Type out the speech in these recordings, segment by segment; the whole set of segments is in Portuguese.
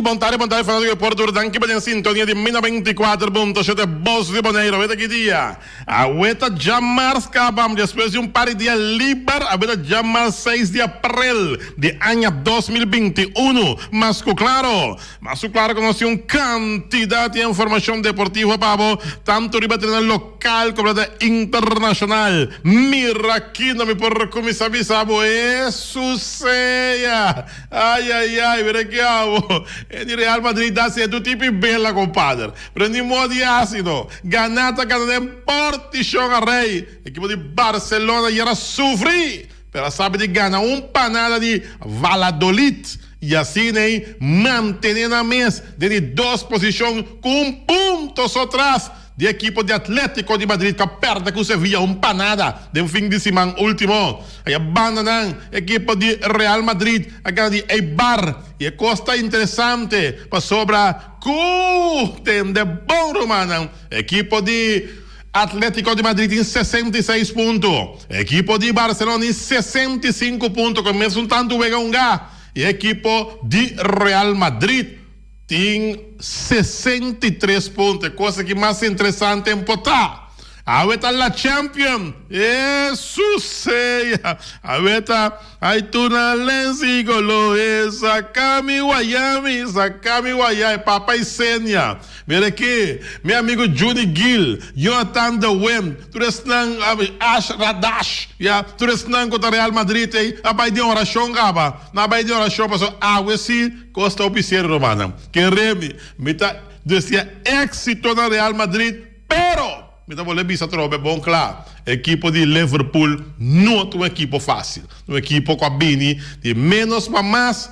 bom tarde, falando que Porto Urdanque vai em sintonia de 24.7 Voz de Boneiro. Vete aqui dia. A Weta Jamar acabamos depois de par de dias livre. A Weta Jamar 6 de abril de ano 2021. Mas claro conoce quantidade de informação deportiva para tanto riba treinar local como internacional. Mira aqui, não me por começar a sabo, isso ceia. Ai, mira aqui, e Real Madrid dá se do tipo bela, compadre. Prendi modi ácido, ganata cada portichão a rei. Equipo de Barcelona e era sofrer, pero sabe de ganhar panada de Valladolid. E assim, mantendo a mesa de 2 posições com pontos atrás de equipo de Atlético de Madrid que perde com Sevilla panada de fim de semana último. Aí abandonam equipo de Real Madrid a de Eibar. E é costa interessante para sobra curtem de bom romano. Equipo de Atlético de Madrid em 66 pontos. Equipo de Barcelona em 65 pontos. Começa um tanto veganga. E equipo de Real Madrid tem 63 pontos, coisa que mais interessante é botar. A Weta la Champions, ceia. A Weta, aí tu na lenzi golo, sacami guayami, papai Sênia. Mira aqui, meu amigo Johnny Gill, Jonathan de Wem, tu resnang Ash Radash, tu resnang contra Real Madrid, abai de oração, gaba, na abai de oração, passou água assim, costa oficial romana. Que remi, mita, decía éxito na Real Madrid, pero então, vou lembrar trobe bom claro. Equipo de Liverpool não é um equipo fácil. Um equipo com a bini de menos para mais.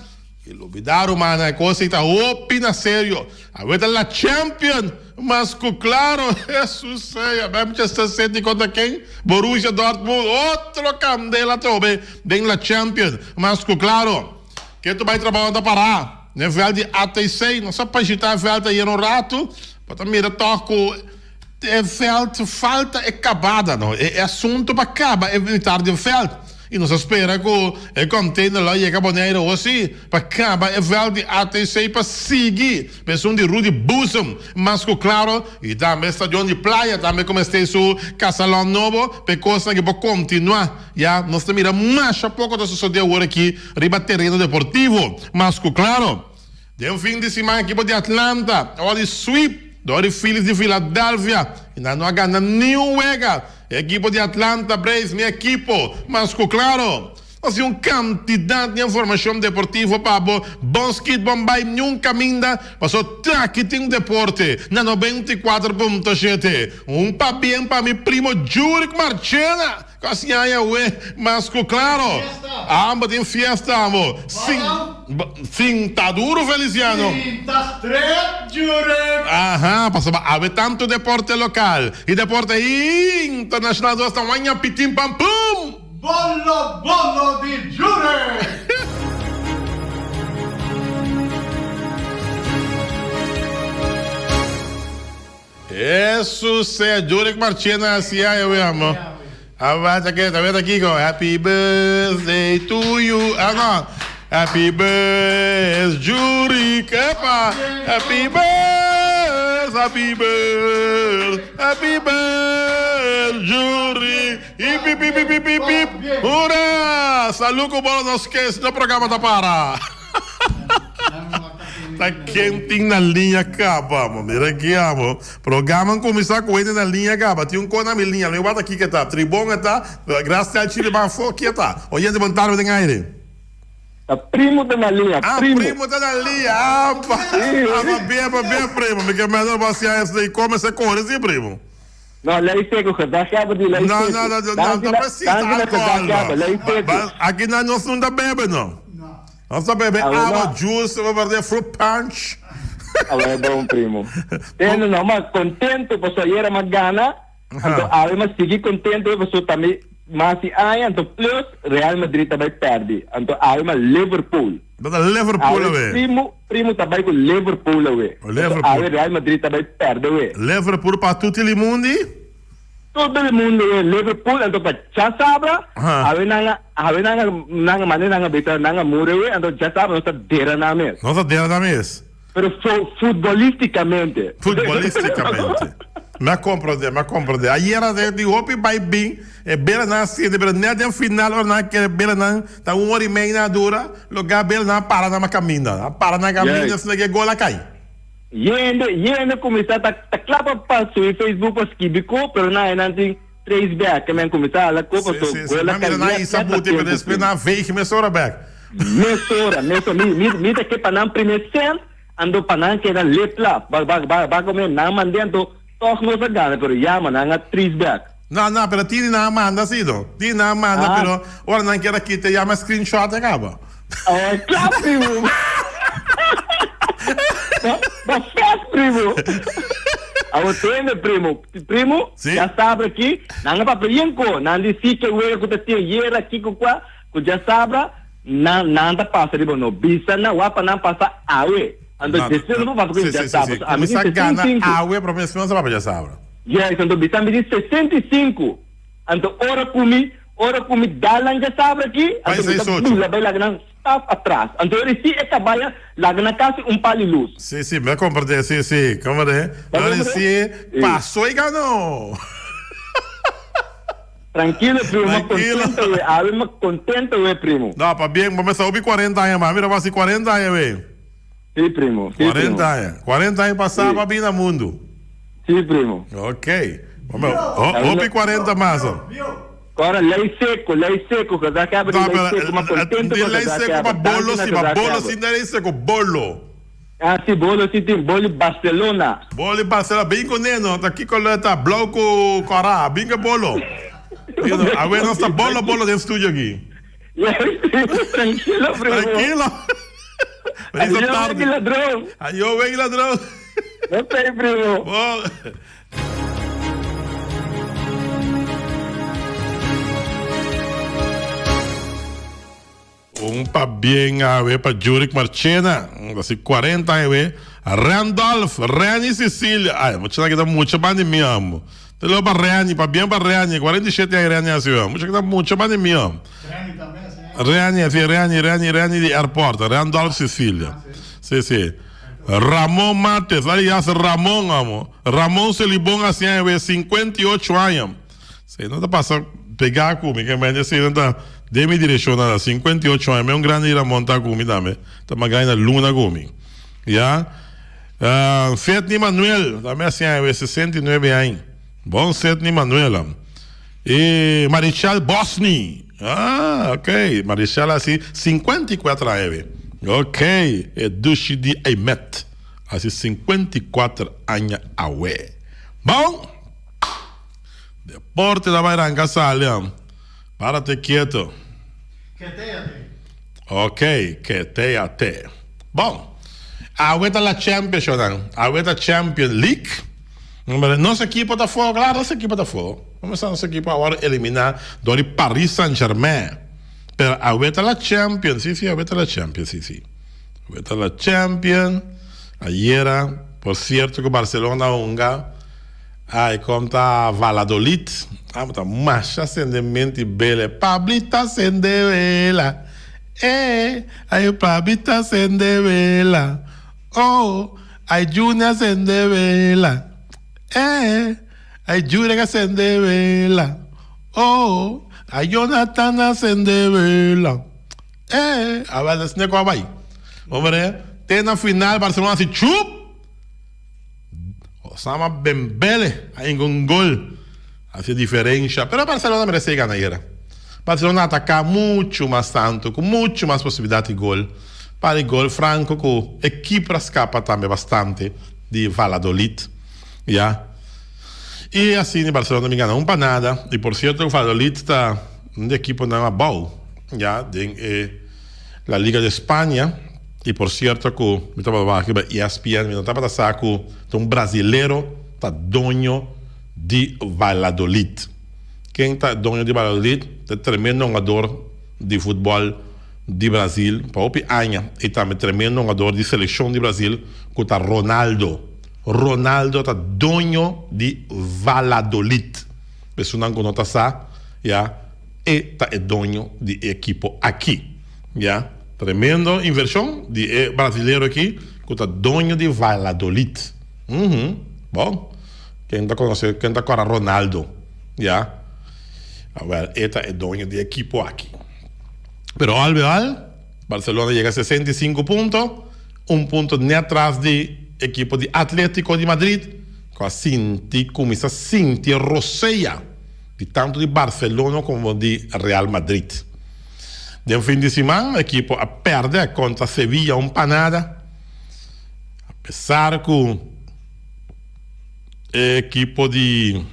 E olvidaram, mano, a coisa está opina sério. A Weta la Champions, mas claro, Jesus sei, Manchester City contra quem? Borussia Dortmund, outro candela trobe, bem la Champions, mas claro, que tu vai trabalhando para parar. Né, velho de ATC, não só para agitar velho aí no rato, para mira toco. Falta é acabada, não? É assunto para acabar, evitar de veld. E não se espera que o container lá chega boneiro ou assim, para acabar é veld de ATC para seguir. Pessoa de Rudy Bussum, mas claro, e também estadião de praia, também como este su casalão novo, para coisa que pode continuar. Já, nós também mais a pouco da sociedade agora aqui, riba terreno deportivo. Mas claro, de fim de semana, equipe de Atlanta, olha sweep. Dory Phillies de Filadélfia, ainda não ganha nenhum wega. Equipo de Atlanta Braves, minha equipo. Mas, claro, nós temos uma quantidade de informação deportiva para bons kit Bombay, nunca minda. Passou traque tem deporte na 94.7. Pa bem para meu primo Júrico Marchena. Assim aí, mas claro, ambos tem fiesta, amor. Sim, tá duro, Feliciano. Sim, tá estreito, Júrico. Aham, passou a tanto deporte local e deporte internacional. Nós estamos em pitim pam pum. Bolo de Júrico. Isso é Júrico Marchena, assim aí, meu amor. Tá vendo aqui, happy birthday to you. Não. Happy birthday, Júrico. Epa, happy birthday, Júrico. Hip. Ura! Saludo com bola, não esquece, no programa tá para. Tá quentinho na linha, acaba, mira aqui, amor. Programa começar com ele na linha, acaba. Tinha coisa na minha linha, eu bato aqui que tá. Tribom tá, graças a Chile, mas aqui tá. Olhando de montar, tem aire. Primo da na linha, primo da na linha, bem, primo. Me quer melhor passear esse daí, come essa cor, assim, primo. Não, lei seco, dá chave de lei seco. Não precisa álcool. Aqui nós não dá bebe, não. Nós só bebe água, juice, vou fazer fruit punch. É bom, primo. Tendo não, mas contente, você era uma gana. Então, mas seguir contente, você também. Mas se aí, então, plus, Real Madrid também perde. Então, aí, mas Liverpool. Liverpool, Primo também com Liverpool, aí, Real Madrid também perde, Liverpool para tutti i mundi? Todo mundo Liverpool então já sabra ave nanga mane nanga beta nanga mure então já sabra nossa dera na mes pero futbolisticamente. Futbolisticamente. Me compreende. Ayer de hopi by bing, bela na se de net en final or na que bela na ta 1 hora e meia na dura, lugar bela na para na caminha. Para na caminha se que gola cai. Yende começar a clapa para o Facebook para esquibico, pero na nanti 3 back, que men começar a copa so gola cai. Na isa buti para despe na veig me sora back. Mesora, mi te que panam primeiro cent, ando panam que era letla, ba comer na mandando toch no sa gana, pero ya mananga 3 back. No, pero tini na manda sido. Tini na manda, pero ora não quer aqui te llama screenshot acaba. Claro, primo. Mas faz, primo. Ao tempo, primo, sim? Já sabe aqui, nanga pa prienko, nandi si que o erro que tem yera aqui com qua, que já sabe, nanda passa ribo no, bisa na wapa não passa awe. Ando desse não vai fazer já sabe. A mim se gana awe para mim se não sabe já sabe. Yes, ando bisa me diz 65. Ando ora comi dalang já sabe aqui, ando bisa bela gran staff atrás. Ando ele si acabaya lagna quase palho luz. Sim, me compreende, sim, como é? Agora sim, passou e ganhou. Tranquilo, primo, contento, primo. Não, para bem, vamos subir 40 anos, mas mira, vai ser 40 anos, velho. Sim, primo. 40 anos passar para vir no mundo. Sim, primo. Ok. Vamos 40 mais. Agora, lei seco, que já acaba de lei seco, mas contento. Lei seco para bolo, sim, mas bolo sim, lei seco, bolo. Sim, bolo sim, tem bolo Barcelona. Bolo Barcelona, bem com neno, tá aqui com o bloco Corá, bem com bolo. Agora nós está bolo dentro do estúdio aqui. Tranquilo, primo. Tranquilo. Ayo, vem ladrão. Não tem, primo. Pa bien para Jurek Marchena, assim 40 anos, Randolph, Rani Sicília. Ai, vou te dar que dá muita pandemia, amo. Te lo para Rani, para bien para Rani, 47 anos Rani assim, amo. Vou te dar muita pandemia, amo. Rani também, assim. Rani de airport, Randolph Sicília. Sim. Ramon Mates, aliás, Ramon, amo. Ramon Celibon, assim, 58 anos. Sei, não dá para pegar comigo, que me diz assim, não de mi direzione 58 anni, è un grande monta come da me, sta magari na luna come. Ja? Setni Manuel, da me assim, 69 anni. Bom Setni Manuel. E Marichal Bosni. Ok. Marichal assim, 54 anni. Ok. E Dushi di Aymet. Assim, 54 anni a we. Bom. Deporte da Bairanca Salha. Párate quieto. Ok, quietate. Bom, aguenta la Champions, aguenta Champions League. Nosso equipo está fora, claro, nosso equipo está fora. Vamos a nosso equipo agora eliminar do Paris Saint-Germain. Pero aguenta la Champions, sí, aguenta la Champions, sí. Aguenta la Champions. Ayer, por cierto, que Barcelona unga. Ai, conta Valladolid. Tá marcha ascendente bela. Pablita acende vela. Ai, Pablita acende vela. Oh, ai, Junior acende vela. Ai, Junior acende vela. Oh, ai, Jonathan acende vela. A ver, assim, qual vai? Vamos ver. Tem na final, Barcelona se chup. Osama Dembele aí com gol hace diferença, pero Barcelona merece ganhar ayer. Barcelona ataca muito mais tanto, com muito mais possibilidade de gol. Para o gol franco, com a equipe escapa também bastante de Valladolid, já. E assim, Barcelona me ganhou para nada. E por certo, o Valladolid está uma equipe não é boa, já, na Liga de Espanha. E por certo, que eu estava aqui na ESPN, eu estava saco um brasileiro está dono de Valladolid. Quem está dono de Valladolid é tremendo jogador de futebol de Brasil, para o Pianha, e também tremendo jogador de seleção de Brasil, que está Ronaldo. Ronaldo está dono de Valladolid. Pessoa não conhece essa, já, e está dono de equipo aqui, já. Tremendo inversão de brasileiro aqui, contra dono de Valladolid. Bom, quem está conhecendo, quem está com Ronaldo, já. Well, esta é dono de equipo aqui. Pero al final, Barcelona llega a 65 puntos, un punto nem atrás de equipo de Atlético de Madrid, começa a sentir roceia de tanto de Barcelona como de Real Madrid. De fim de semana, a equipo perde contra Sevilla um panada, apesar que o equipo de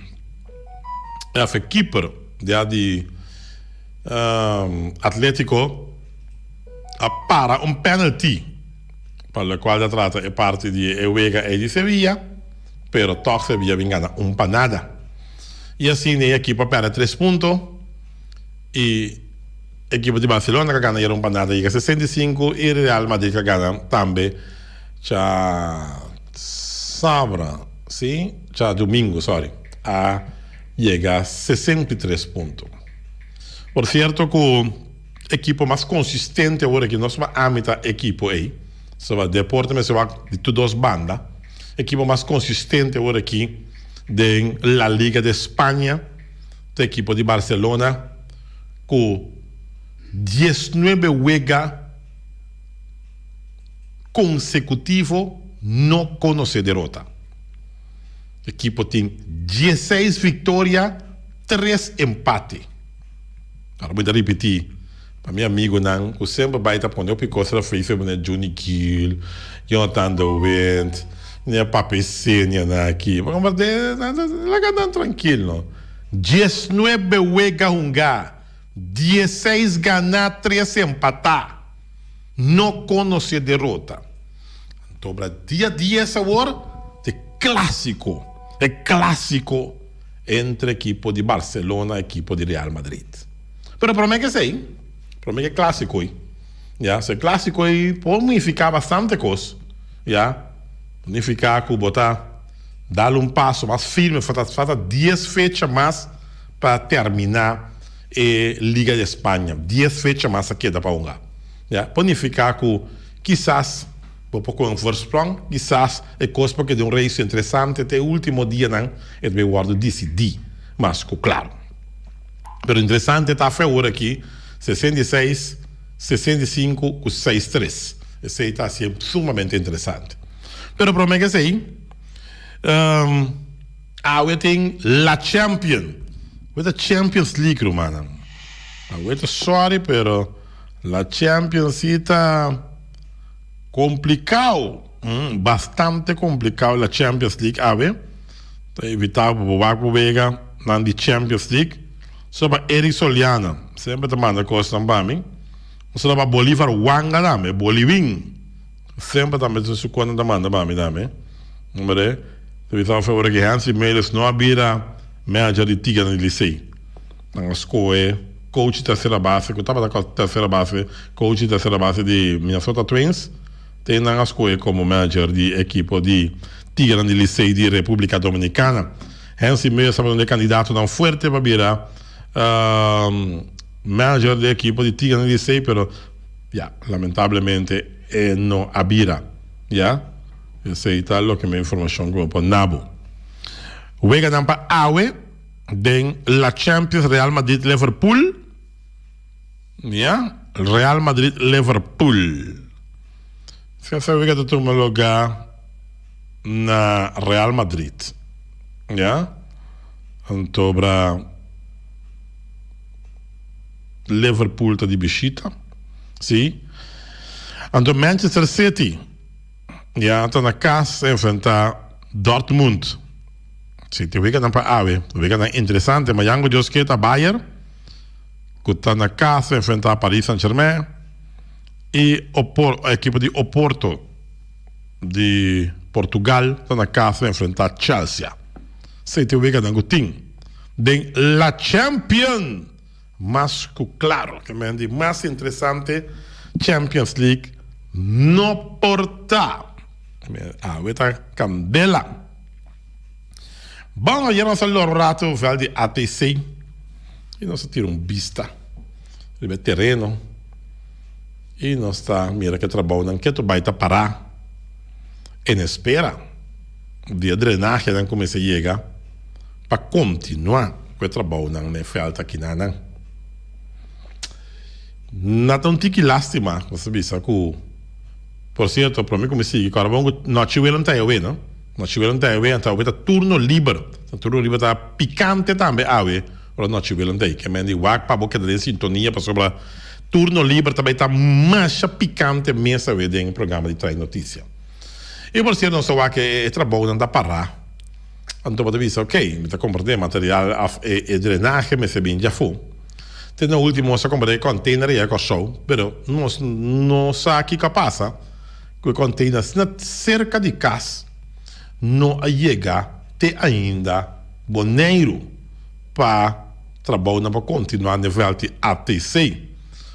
keeper de Atlético para um penalty para o qual se trata é parte de Euega e de Sevilla, pero toch Sevilla vingana um panada. E assim a equipa perde 3 pontos e a equipa de Barcelona que ganha um panada chega a 65 e Real Madrid que ganha também já sábado, sim, já domingo, a chega a 63 pontos. Por certo que o equipo mais consistente agora que nós amamos a equipo aí, sobre deporte mas de todas as bandas, equipo mais consistente agora aqui de la Liga de Espanha, o equipo de Barcelona com 19 juegos consecutivos não conhece derrota. O equipo tem 16 vitórias, 3 empates. Agora vou repetir. Para meu amigo, não, que sempre vai estar quando eu pico a face, né, Johnny Kill, Jonathan Dowent, né, Papi Sênia, aqui. Mas lá tranquilo. 19 juega jungar, 16 ganhar, 3 empatar. Não conhecer derrota. Então, dia a dia, sabor, é clássico. É clássico entre a equipe de Barcelona e a equipe de Real Madrid. Pero para mim que sei. Para mim é clássico aí. Já, se é clássico aí, pode unificar bastante coisa. Já, unificar com botar, dar passo mais firme, falta 10 fechas mais para terminar a Liga de Espanha. 10 fechas mais aqui da Paunga. Já, pode unificar com, quizás, um pouco um Vorsprung, quizás é coisa porque de um race interessante até o último dia, não, é de guardo decidir, mas claro. Pero interessante está a figura aqui. 66, 65 com 6-3. Esse aí está sempre sumamente interessante. Pero para mim que sei, eu tenho la Champions. A Champions League, romana. Eu estou sorry, pero la Champions está complicado. Bastante complicado la Champions League. Para evitar o Vega na Champions League. Sobre Eric Soliana, sempre te manda coisa para mim. Sobre Bolívar Wanga, dame, Bolivin. Sempre também se quando te manda para mim, dame. Número, se você for que Hansi Meles não abira média de Tiga no Licei. Na escola, coach terceira base, que eu estava na terceira base, coach terceira base de Minnesota Twins, tem na escola como manager de equipe de Tiga no Licei de República Dominicana. Hansi Meles é candidato não forte para virar manager de equipo de Tigre no Licey, pero lamentablemente no abira. Ese es lo que me información como por Nabo. Juega para Aue de la Champions Real Madrid-Liverpool. Real Madrid-Liverpool. Se juega de tu lugar na Real Madrid. Então, Liverpool está de visita, sim. Então Manchester City está na casa enfrentar Dortmund. Sim, tem que para Aue, é interessante, mas Jango Josqueta Bayern, que está na casa enfrentar Paris Saint-Germain e a equipe de Oporto de Portugal está na casa enfrentar Chelsea. Sim, tem que Gutim. De la Champions. Mas claro, que me diz mais interessante, Champions League não porta. Está candela. Bom, já nós falamos rato vel de ATC e nós tira vista do terreno e nós está mira que trabalho não que tu vai parar en espera de drenaje dan começa a chegar para continuar com o trabalho na falta aqui na tão tique lástima você bisa que por certo para mim como se agora vamos não tiveram taio não tiveram taio então vai turno livre tá picante também ave para não tiveram taio que mendi wak para boca de sintonia para sobre turno livre também tá mais picante mesa ve em programa de traz notícia e por certo não só que trabalho não dá parar então você bisa ok me tá comprando material e drenaje me se bem já foi. No último se comprei container e ecco show, però non sa chi passa. Quei container cerca di casa non chega te ainda boneiro para trabalhar para continuar no nível de ATC.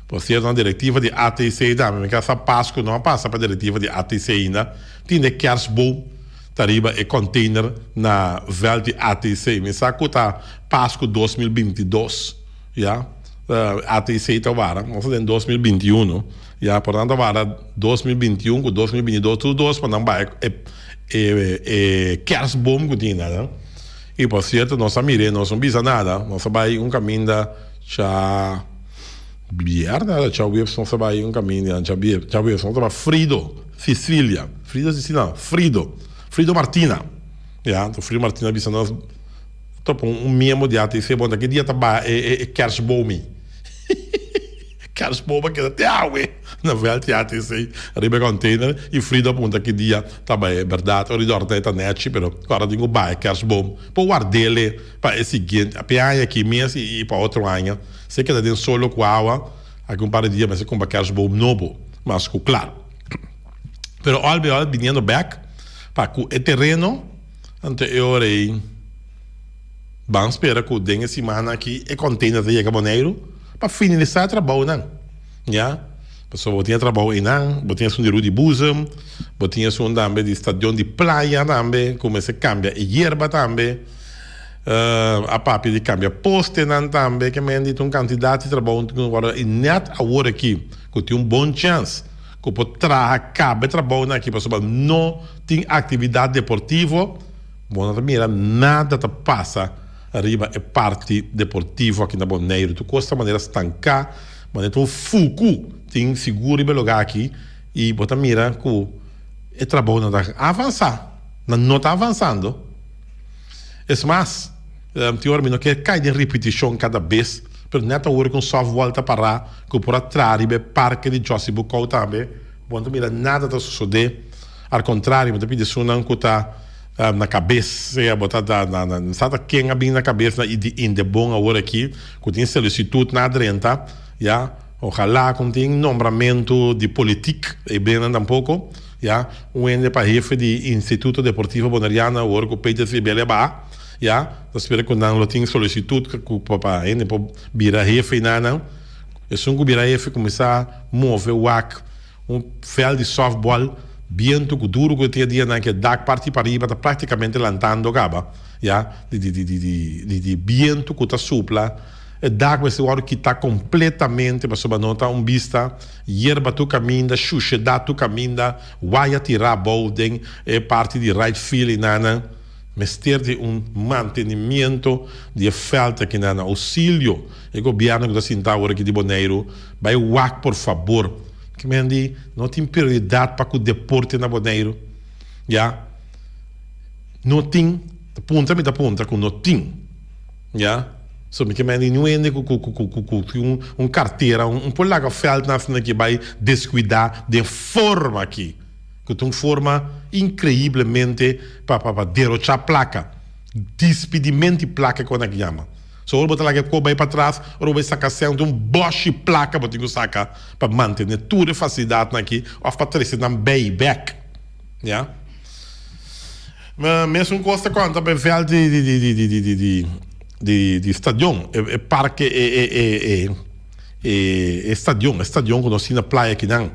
Por ser uma diretiva de ATC da minha casa Páscoa não passa para a diretiva de ATC ainda. Tinha Kersboom tariba e container na nível de ATC. Me saco tá Páscoa 2022, já. ATC Tawara, nós em 2021, já portanto agora 2021 com 2022 tudo dois para não vai Kersboom que tinha, né? E por certo nós miremos nós não bisa nada, nós vai caminho da já Bierda, já nós vai caminho já nós vai Frido Sicilia, Frido Martina, já então Frido Martina bisa nós top membro de ATC bom daqui dia tá Kersboom Kersboom que até na verdade ATC arriba container e Frida punta que dia também é verdade o redor da net pero agora digo vai Kersboom por guardele para esse seguinte a piaia aqui mês e para outro ano sei que dá solo com água aqui par de dia mas com Kersboom novo mas claro pero all vindo back para o terreno ante eu orei vamos esperar que o dengue semana aqui e container de Boneiro para finalizar o trabalho, não? Já? Pessoal, eu tinha trabalho em não, eu tinha um de rua de busão, eu tinha um também de estadião de praia também, como se cambia e erva também, a papi de cambia poste não também, que me indicam quantidade de trabalho que agora e net agora aqui, que tem bom chance, que pode trazer cabe trabalho aqui, pessoal, não tem atividade deportiva, bom, mira, nada te passa arriba é parte deportiva aqui na Boneiro. Tu custa maneira estancar, maneira tu fuku tem seguro e lugar aqui e bota mira que o trabalho não está avançar, não está avançando. É mais, teor não quer cair de repetição cada vez, pero neta hora com só volta para que por atrás é parque de José Bucau também, bota mira nada está sucedendo, ao contrário, bota pedir sunang que está na cabeça, botada na sabe quem bem na cabeça e de bom agora aqui, que tem solicitude na adrenta, já, ojalá que tem nombramento de política, e bem um pouco, já, ende para jefe de Instituto Deportivo Bonariana, agora que o Peter Sibele ba, já, espero que não tem solicitude para ende para virar jefe não, é só que virar jefe começar a mover o WAC, fel de softball viento que duro que tinha dia que dá parte para riba tá praticamente lantando gaba já de viento que tá supla e dá com esse hora que tá completamente para sobre nota vista hierba tu caminha xuxa dá tu caminha vai tirar bowling é parte de right field nana mester de mantenimento de falta que nana auxílio e governo que tá sentado aqui de Boneiro vai WAC por favor que me andi, não tem prioridade para o deporte na Boneiro, já, não tem, da ponta, que não tem, já, só que me andi, não é com carteira, polaco felt na que vai descuidar de forma aqui, que tem forma incrivelmente para derrochar placa, despedimento de placa quando a que chama. So, ou botar lá que vai para trás, ou vai sacar sempre boche placa, botar que saca para manter toda a facilidade aqui, ou para trazer na back, já? Mas mesmo custa quanto para ver de estadião, é parque estadião que nós temos na praia aqui não,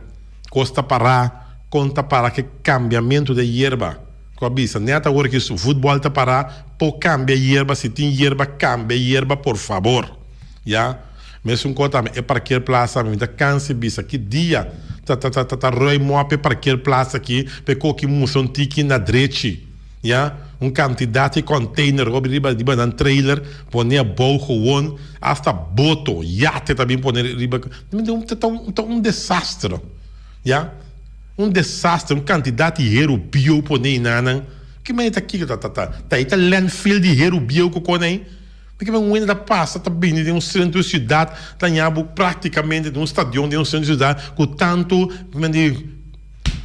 custa parar, conta para que cambiamento de hierba. Coabisa, neta agora que o futebol está parar, por cambia hierba, se tem hierba, cambia hierba, por favor. Já? Mesmo kota é parquear plaza, me da canse bisa que dia tá roi mope parquear plaza aqui, pecou que muson tiki na dreche, ja? Quantidade de container, robi riba na trailer, poner bol gewoon, hasta boto, yate também poner riba, desastre, ja? Desastre, quantidade de hero bio poner nanan, que mais tá aqui tá landfill de hero bio que conei. Porque o ainda passa também de um centro de cidade, tanhabo praticamente de um estádio de um centro de cidade, com tanto,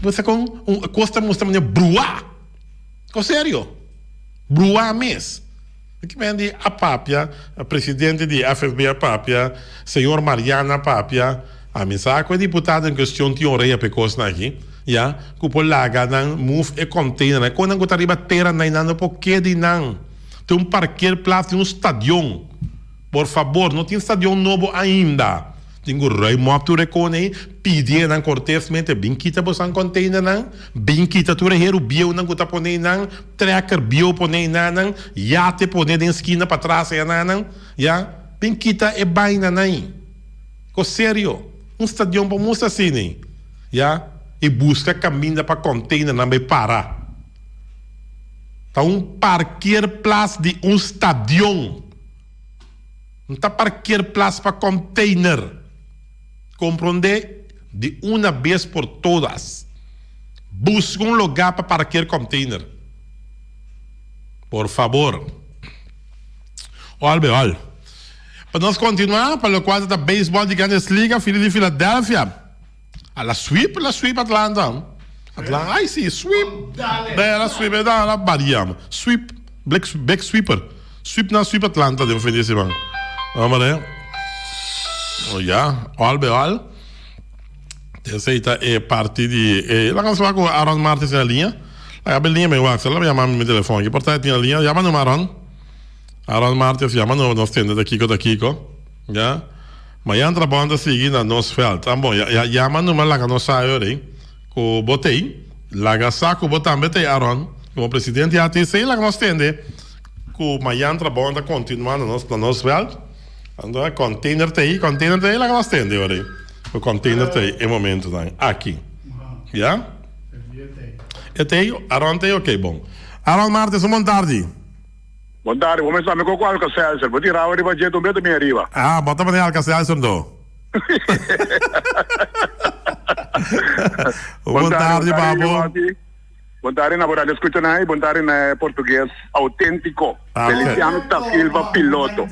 você com costa mostra bruá, com sério, bruá mesmo. Porque vem a Papia, a presidente de FFB a Papia, senhor Mariana Papia, a mensaque deputado em questão de orelha pecosna aqui, já, que por lá ganham move e container, quando eu arriba terra na inana porque de não. Tem parqueiro plaza, tem estádio. Por favor, não tem estádio novo ainda. Tem o rei moto recone, pedir na cortesmente, bem quita por um container não, bem quita tu reheiro bio não guta pone não, tracker bio pone não, já te pone na esquina para trás não, já, bem quita e baina não. Com sério, estádio para mostrar assim, já, e busca caminho para container não vai parar. Tá parqueiro plaza de estádio. Não tá parqueiro plaza para container. Compreende? De uma vez por todas. Busca lugar para parquear container. Por favor. Olha. Para nós continuar, para o quadro da beisebol de Grandes Liga, filho de Filadélfia. La sweep Atlanta. Ai sim, sweep. Bela sweep, la variamos. Sweep, back sweeper. Sweep na sweep Atlanta, devo fazer esse banco. Vamos lá. Olha. Essa é parte de. Lá vamos falar com Aaron Martins na linha. Lá a linha meu WhatsApp, lá me chama no meu telefone. Aqui portanto na linha, chama no Aaron. Aaron Martins chama no nosso tenda da Kiko. Já. Mas entra banda seguir na nosso feld. Tá bom, chama no lá que nós saímos aí. Com botei, lá saco botar botei Aaron, como presidente da ATC, lá que nós tende. Com mas entra banda continuando no nosso feld. Então, container TI, lá que nós tende agora. O container TI é momento aqui. Já? É TI, Aaron TI, ok, bom. Aaron Martins, boa tarde. Boa tarde, vamos começar com o Alcacelser. Vou tirar o riba jeito meio da minha riba. Bota para o Alcacelser, não. Boa tarde, Babo. Boa tarde, na verdade, escuta aí. Boa tarde, na português autêntico. Feliciano da Silva, piloto.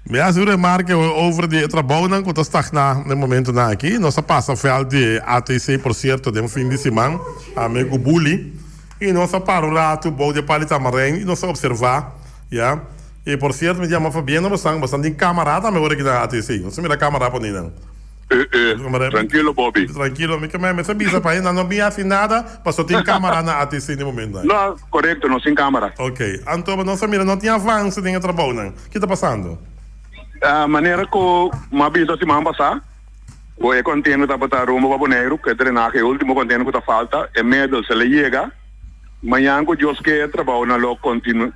Me ajuda marca over de trabalho que está no momento aqui. Nós passa fel de ATC, por certo, de fim de semana, amigo Bully. E nós para o rato, bom de palita marinho, e nós observar, já. E por certo, me chama Fabiano, bastante camarada, me agora aqui na ATC. Não se me dá camarada para ninguém. Tranquilo, Bobby. Tranquilo, me sabia para ainda não me assim nada, passou tem câmera na ATC no momento. Não, correto, não sem câmera. Ok, então não se mira, não tinha avanço nem trabalho, não. O que está passando? A maneira que uma vez a semana passada, o container está para rumo para Boneiro, que é drenaje, o último container que está falta, é medo se ele chega. Amanhã, que Deus quer, trabalho na logo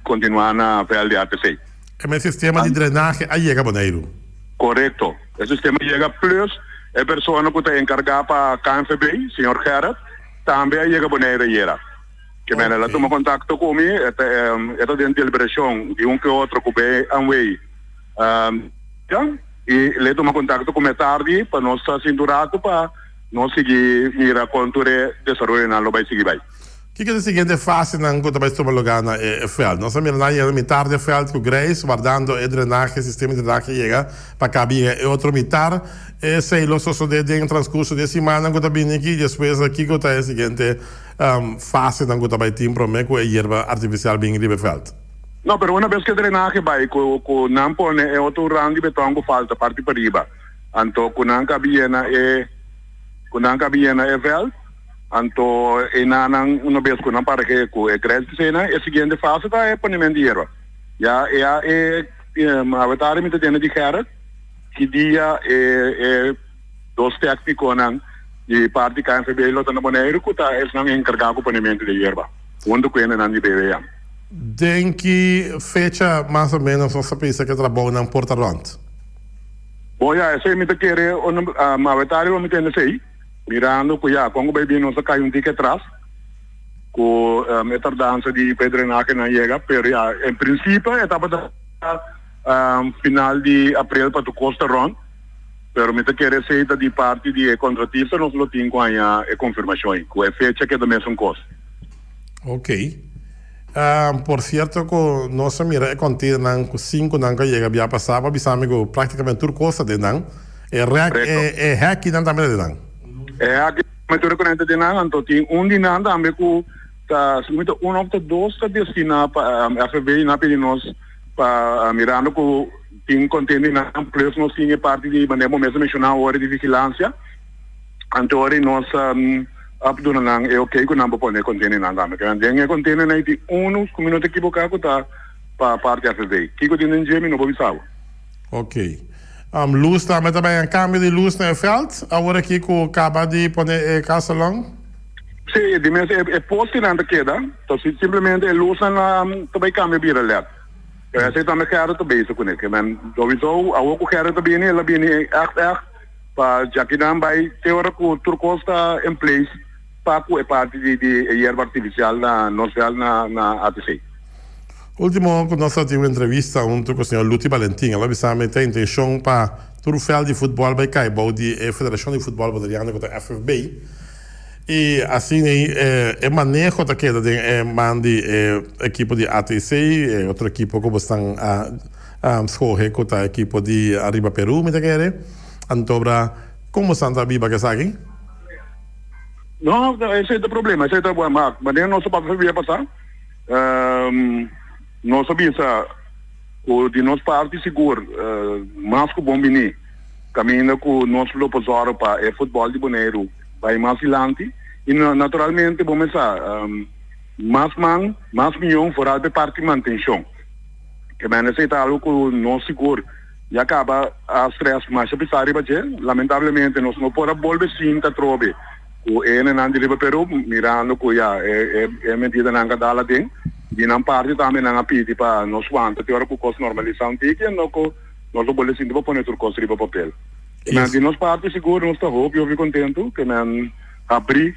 continuar na PL de ATC. É o sistema de drenagem aí chega Boneiro. Correto. O sistema chega plus, a pessoa que está encarregada para a KNFB, senhor Gerard, também chega Boneiro e era. Que ela toma contato comigo, é dentro de liberação de que outro que vem a way. E ele toma contato com a tarde para nós cinturado para nós seguir a contura de desenvolver na loba e seguir vai. O que é o seguinte fase não que vai tomar lugar na feld? Nós sabemos na metade do feld com Grace, guardando o drenagem, o sistema de drenagem chega para caber outro metade, e sei lo sucede em transcurso de semana que também aqui, depois aqui que é a seguinte fase não que vai ter problema com a erva artificial bem riba feld. Não, mas uma vez que a drenagem vai com não pone é outro ramo de betão que falta parte para riba, então com não cabia na feld. Anto inanang una vez ko nang para que ko cresce cena e seguinte fase da é ponimento de erva. Já avatar me tem de cara que dia dos técnicos nang de parte KNFB lo tá no Boneiro que tá eles não encarregado com ponimento de erva. Quando que ainda não de BVM. ¿En qué fecha más o menos você pensa que trabalha em Porto Rond? Boya, ese me te quiere, mavetario me tiene sei, mirando que ya, quando baby não se cai ticket atrás, com a tardança de pedrenaje não chega, pero ya, em princípio, etapa da final de abril para tu Costa Rond, pero me te quiere sei de parte de contratista, nós lo tem com a confirmação, com a fecha que é da mesma coisa. Ok. Por cierto, que não se mira contigo nan 5 nan que chega via passava, bisame que praticamente tudo costa de nan. É hack nan também de nan. É aqui me tu reconhece de nan, então tem de nan também que tá muito of the dois está destinado para FB na pedi nós para mirando que tem conteúdo nan plus nós tem parte de maneira mesmo mencionar hora de vigilância. Então nós Abdul nang okay ko nang popone container nang dami kan denge container na iti uno kung minuto equivocado ta pa parte FB kiko din ng Jimmy no bobisaw. Ok. Luz também em câmbio de luz no veld. Agora aqui com acaba de poner casalão. Sim, de mesmo é posto na queda. Então simplesmente é luz na também câmbio bira LED. Essa também quero também isso com ele. Man, dobisaw awo ko quero também ela bem echt pa jakidan by teora ko turcos está em place. É parte de erva artificial na ATC. Último, nós tivemos uma entrevista com o senhor Luti Valentim. Ela disse que tem intenção para todo o fel de futebol vai cair, a Federação de Futebol Brasileira com a FFB. E assim, é manejo da queda de mande equipe de ATC, outro equipe que estão a escolher com a equipe de Arriba Peru, me quer. Antobra, como Santa Biba que sabe? Não, esse é o problema, esse é o problema. Mas não se pode passar. Não sabia o de nossa parte seguro, mas que bom menino, caminha com nosso loposoro para o futebol de Bonaire, vai mais adiante e naturalmente vamos pensar, mais milhão fora de parte de manutenção. Que menos é algo que não seguro. E acaba a stress mais pesado, lamentavelmente nós não podemos volver sim a trobe. O não de Peru, mirando que já é medida na cadala tem, e na parte também na pedi para nós quanto te hora que o custo normalização tem que não boleh sim para pôr o custo riba papel. Mas de nós parte seguro nós está hope eu fico contento que não abrir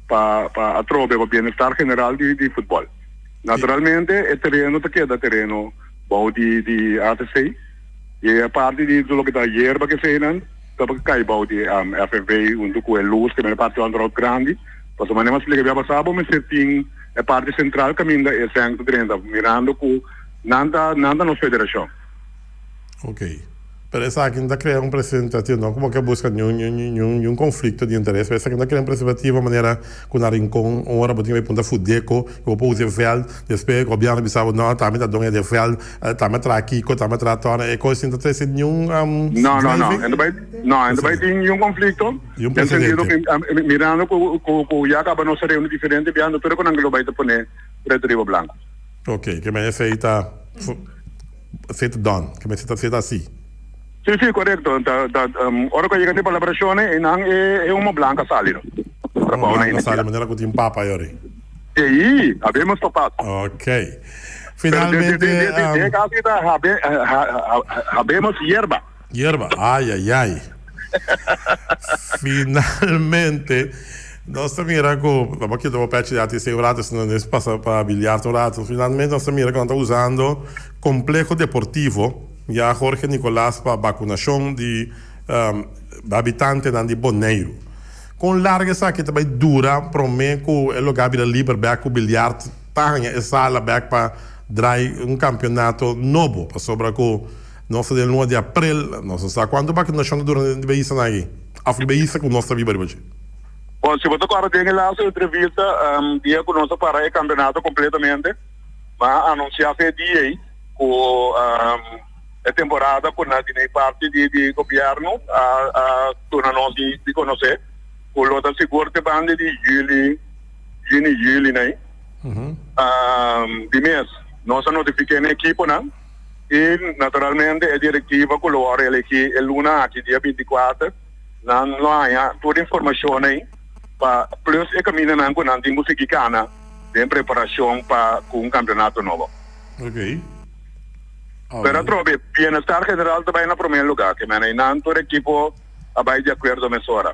para a trobe para bem-estar general de futebol. Naturalmente é terreno que queda terreno bom de ATC e a parte de tudo que da hierba que se não kapag kaibaw di FFB untuk ko luz que me parte on road grande pues de maneira mais explica via passado me setting a parte central caminho é 130 mirando ko nada nos federação. Ok. Pero essa aqui ainda cria precedente, não como que busca nenhum conflito de interesse. Essa aqui ainda cria precedente de maneira que na rincón hora botinha vai ponta fudeco, eu vou usar vel, depois o governo bisava não, tá me dá dona de vel, tá me tra aqui, tá me tra tona, e coisa ainda tem nenhum não, ainda vai ter nenhum conflito. No sentido que mirando que já acaba não ser diferente, viando pero com anglo vai te poner preto ribo branco. Ok, que me aceita done, que me aceita assim. Sì, corretto. Ora che llegate per la pressione è una blanca salino. Blanca salino, maniera che ti impapa ieri. Sì, abbiamo stoppato. Ok. Finalmente... abbiamo hierba. Hierba, ai. Finalmente... Nossa mira com, vamos aqui do patch de ATC rato, se não passa para bilhar rato. Finalmente nossa mira que está usando complexo deportivo. Já Jorge Nicolás para vacunação de habitantes de Bonaire. Com larga saque também dura, prometo que o lugar vira livre back o bilhar tanha e sala back para dar campeonato novo, para sobra que nossa de 1 de abril, nossa sabe quando vacunação dura de beisa aí. A beisa com nossa viva hoje. Bom, se você agora tem lá a entrevista, dia que nós para o campeonato completamente, mas anunciar esse dia aí, com a temporada por na parte de governo a nós de conhecer o lote seguro de banda de julho né de mês nós notificamos a equipe né e naturalmente a diretiva colora ele que é luna aqui dia 24 não há toda a informação aí para plus é caminho não com não tem música cana em preparação para um campeonato novo. Ok. Pero trobe, bienestar general também na primeiro lugar, que mena inanto o equipo vai de acordo com isso hora.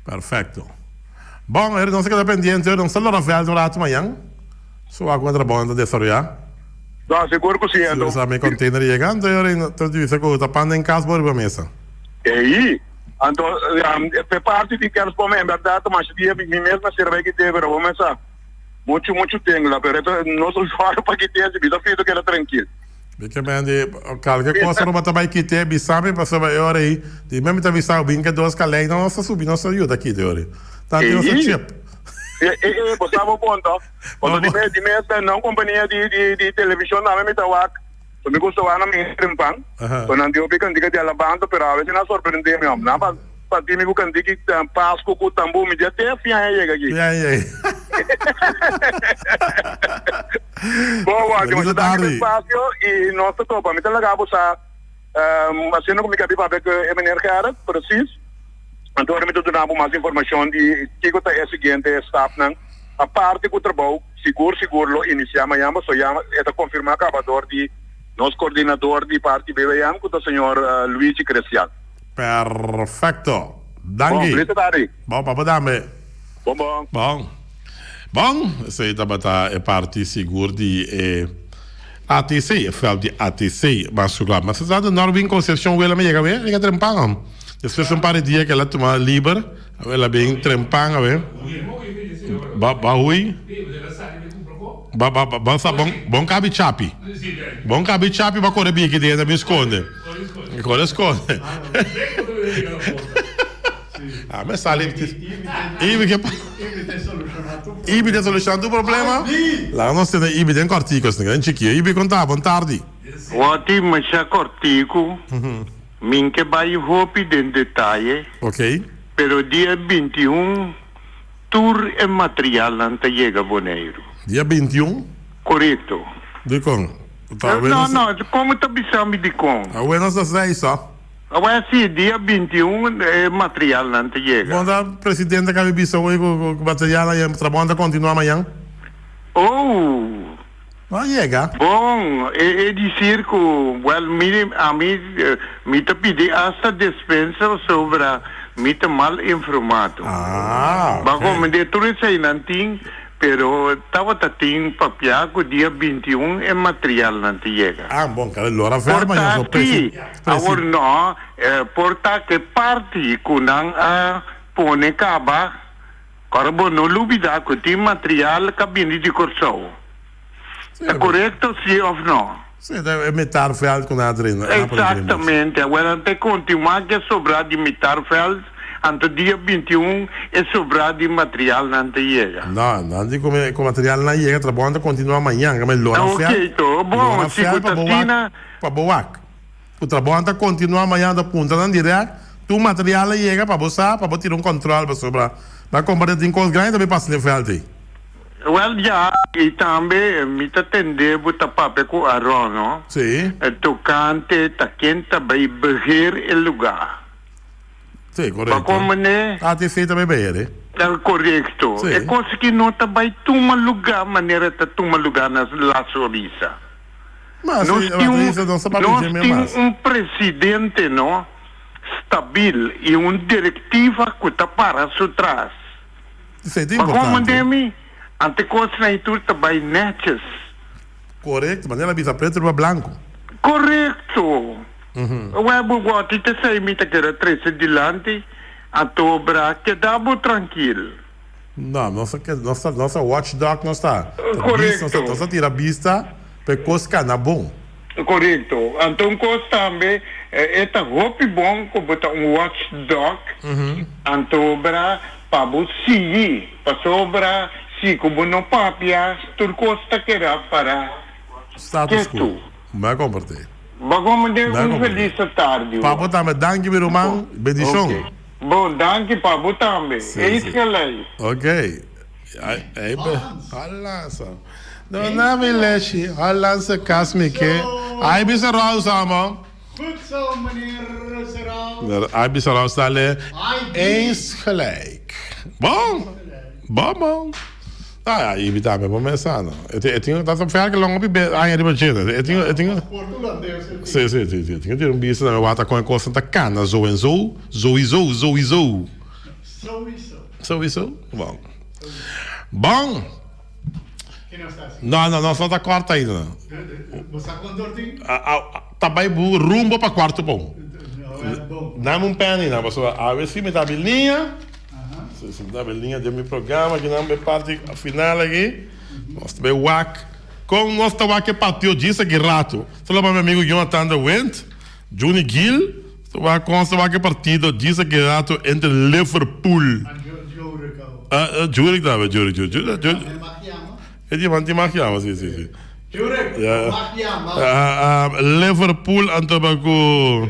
Perfecto. Bom, não se queda pendiente, não se lo Rafael no rato amanhã. Só a contra bom desarrollar. Não, seguro que sim, então. Se você me container chegando, eu tô dizendo que tá pando em casa por mesa. E aí, então, é parte de que eles pomem, em verdade, mas dia mesmo serve que teve, vamos pensar. Muito tempo lá, pero não sou usuário para que tenha vida feito que era tranquilo. Porque mende qualquer coisa não vai que ter bisame para saber hora aí. De mesmo tá bisame bem que duas calei não nossa subir nossa ajuda aqui de hora. Tá tendo essa chip. Você sabe o ponto. Quando de mês não companhia de televisão na minha tawak. So me gusto na minha trempang. Quando ando bican diga de alabando, pero a vezes na surpreende me na pa di me bukan digi Pasco com tambu me até fia chega aqui. Boa, que você dá espaço e nossa topa, me tá legal você assim como me cabe para ver que é menor cara, preciso. Então me tô dando mais informação de que é o seguinte staff não a parte do trabalho seguro lo inicia amanhã, mas só já é confirmar acabador de nosso coordenador de parte BBM, que é o senhor Luigi Cresciano. Perfecto. Danke. Bom, papo dame. Bom, sei da bata é parte seguro de ATC, fel de ATC, mas claro, mas sabe Norwin Conceição ela me chega bem, liga trempang. Depois um par de dias que ela toma liber, ela bem trempang, bem. Bahui. Bom cabe chapi. Bom cabe chapi ba corre bem que dentro me esconde. Corre esconde. Ah, mas sali Ibi tem solução do problema. Lá nós temos Ibi tem corticos, né? Chiquinho, Ibi conta bom tarde. Wati masha cortico. Minke vai hopi den detalhe. Ok. Pero dia 21 tour e material anta chega Boneiro. Dia 21? Correto. De com? Não, como tá bisami de com? A buenas das 10 só. Agora sim, dia 21 é material não te chega. Bom, da presidente que vai bisar hoje com o material aí, trabalhando continua amanhã. Oh! Não chega. Bom, é dizer que, well, me te pedi essa dispensa sobre me te mal informado. Ah, ok. Bago, me de tudo isso aí não tem, pero estava tem papel que dia 21 é material não te chega. Ah, bom, cara, allora ferma io so presidente. Agora não, porta que parte que não pone caba, carbono lubida que tem material cabine de corso. É correto, sim ou não? Sim, deve meter fel com a adrenalina. Exatamente. Agora tem que continuar que sobrar de meter fel. Ante dia 21 é sobrar de material não te chega. Não digo que o material não chega, trabalhando continua amanhã, que é melhor. Ok, tô bom. Se você assina... Para boac. O trabalho continua amanhã da ponta, não direto. Tu material chega para você, para tirar controle para sobrar. Na compra de coisas grandes, também passa de fel aí. Well, já, e também me atender botar papel com arroz, não? Sim. Tocante, tá quente, vai beber o lugar. Sim, correto. Como né? ATC também bem, É correto. Sim. É coisa que não tá vai tomar lugar, maneira tá tomar lugar na La Sorisa. Mas nós temos um presidente, não? Stabil e diretiva que tá para trás. Isso é importante. importante. Mas como ante coisa na tudo também netes. Correto, mas ela bisa preto e branco. Correto. O bugatti te sei mita que era 13 dilante, a tobra que dava tranquilo. Não, nossa watchdog não está. Correto. Nossa tira vista para coisa na bom. Correto. Então coisa também é roupa bom que botar watchdog, a tobra para você para sobra se como não papia, tudo costa que era para status quo. Mas compartilhei. Bagom de feliz tarde. Papo também, danke meu irmão, bendição. Okay. Bom, danke papo também. É isso que é. Ok. Aí, olha só. Não me leche, olha essa casmique. Aí, bisa raus, amor. Goed zo, meneer Serraal. Aí, bisa raus, dale. Eens gelijk. Bom. Evitame, vou começar, não. Eu tinha tá que longo aí de bagina. Eu tinha Portulandês. Sim. Eu tinha um bicho na minha com a coisa da cana, zo. Bom. Quem não está assim? Não, só tá quarta ainda. Não. Você está com dortinho? Tá bem rumbo para quarto bom. Não, é bom. Dá-me um pé, não, pessoal. A ver se me dá belinha. Se me dá belinha de meu programa, que não me parte final aqui. Nós também WAC. Com nós tá WAC partiu disso aqui rato. Só para meu amigo Jonathan de Wendt, Johnny Gill. Com nós WAC partido disso aqui rato entre Liverpool. Jurek da, Jurek. É de Mantimachiama, sim. Jurek, Liverpool antabaco.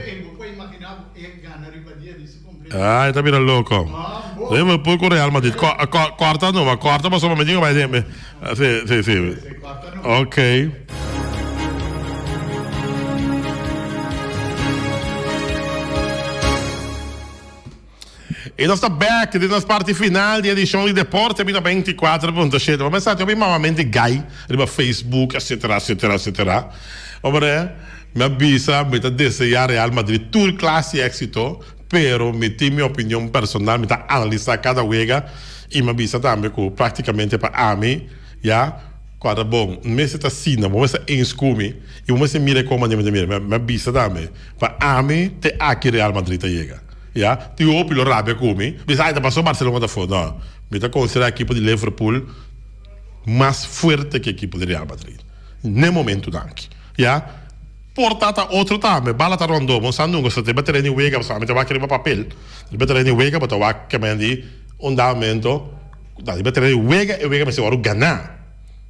Tá virando louco. Liverpool com Real Madrid. Corta não, mas corta mas só me diga vai dentro. Sim. Ok. E nós estamos back na parte final da edição de Deporte, abbiamo 24.7. Vamos pensare, abbiamo veramente gai, riba Facebook, eccetera. Ora, mi avvisa, mi desejar Real Madrid tour classe éxito, pero mi minha opinião personal, mi analisar cada wega, e mi avvisa também que praticamente para mim, já, quando bom, me se tá sina, vamos se inscumi, e vamos se mira como mi avvisa também, para mim, te aqui Real Madrid chega. Ja, ti hopi lo rabbia come bisogna passare Barcelona da fuori no mi da considerare l'equipo di Liverpool más fuerte che l'equipo di Real Madrid nel momento anche ja portata outro também bala tá rondom sanno che te battere in wega solamente va che arriva papel ti battere in wega però va che mendi andamento da ti battere in wega e wega mi si vuole ganare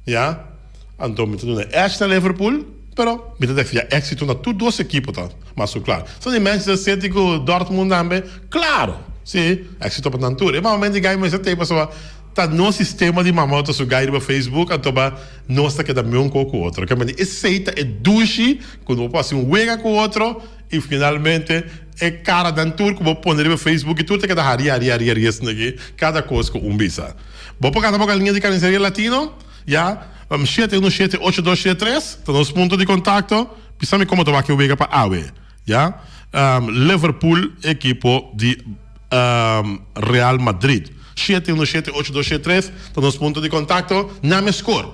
ja anto mi tu esta Liverpool però mi deve fare éxito na tutti due equipe tá mas claro sono di Manchester City con Dortmund também claro sì éxito para tanto ma momento gai mas até pessoa tá no sistema de mamota su gai no Facebook atoba nossa que da um com o outro que me aceita e dushi quando passa wega com o outro e finalmente é cara dan tour que vou pôr no Facebook e tudo que da haria aqui cada coisa com bisa vou pegar na boca linha de carniceria latino já 717-8273, ten ons punto di contatto. Pensami come trovare che wega per AWE. Ja? Liverpool, equipo di Real Madrid. 717-8273, ten ons punto di contatto. Name score,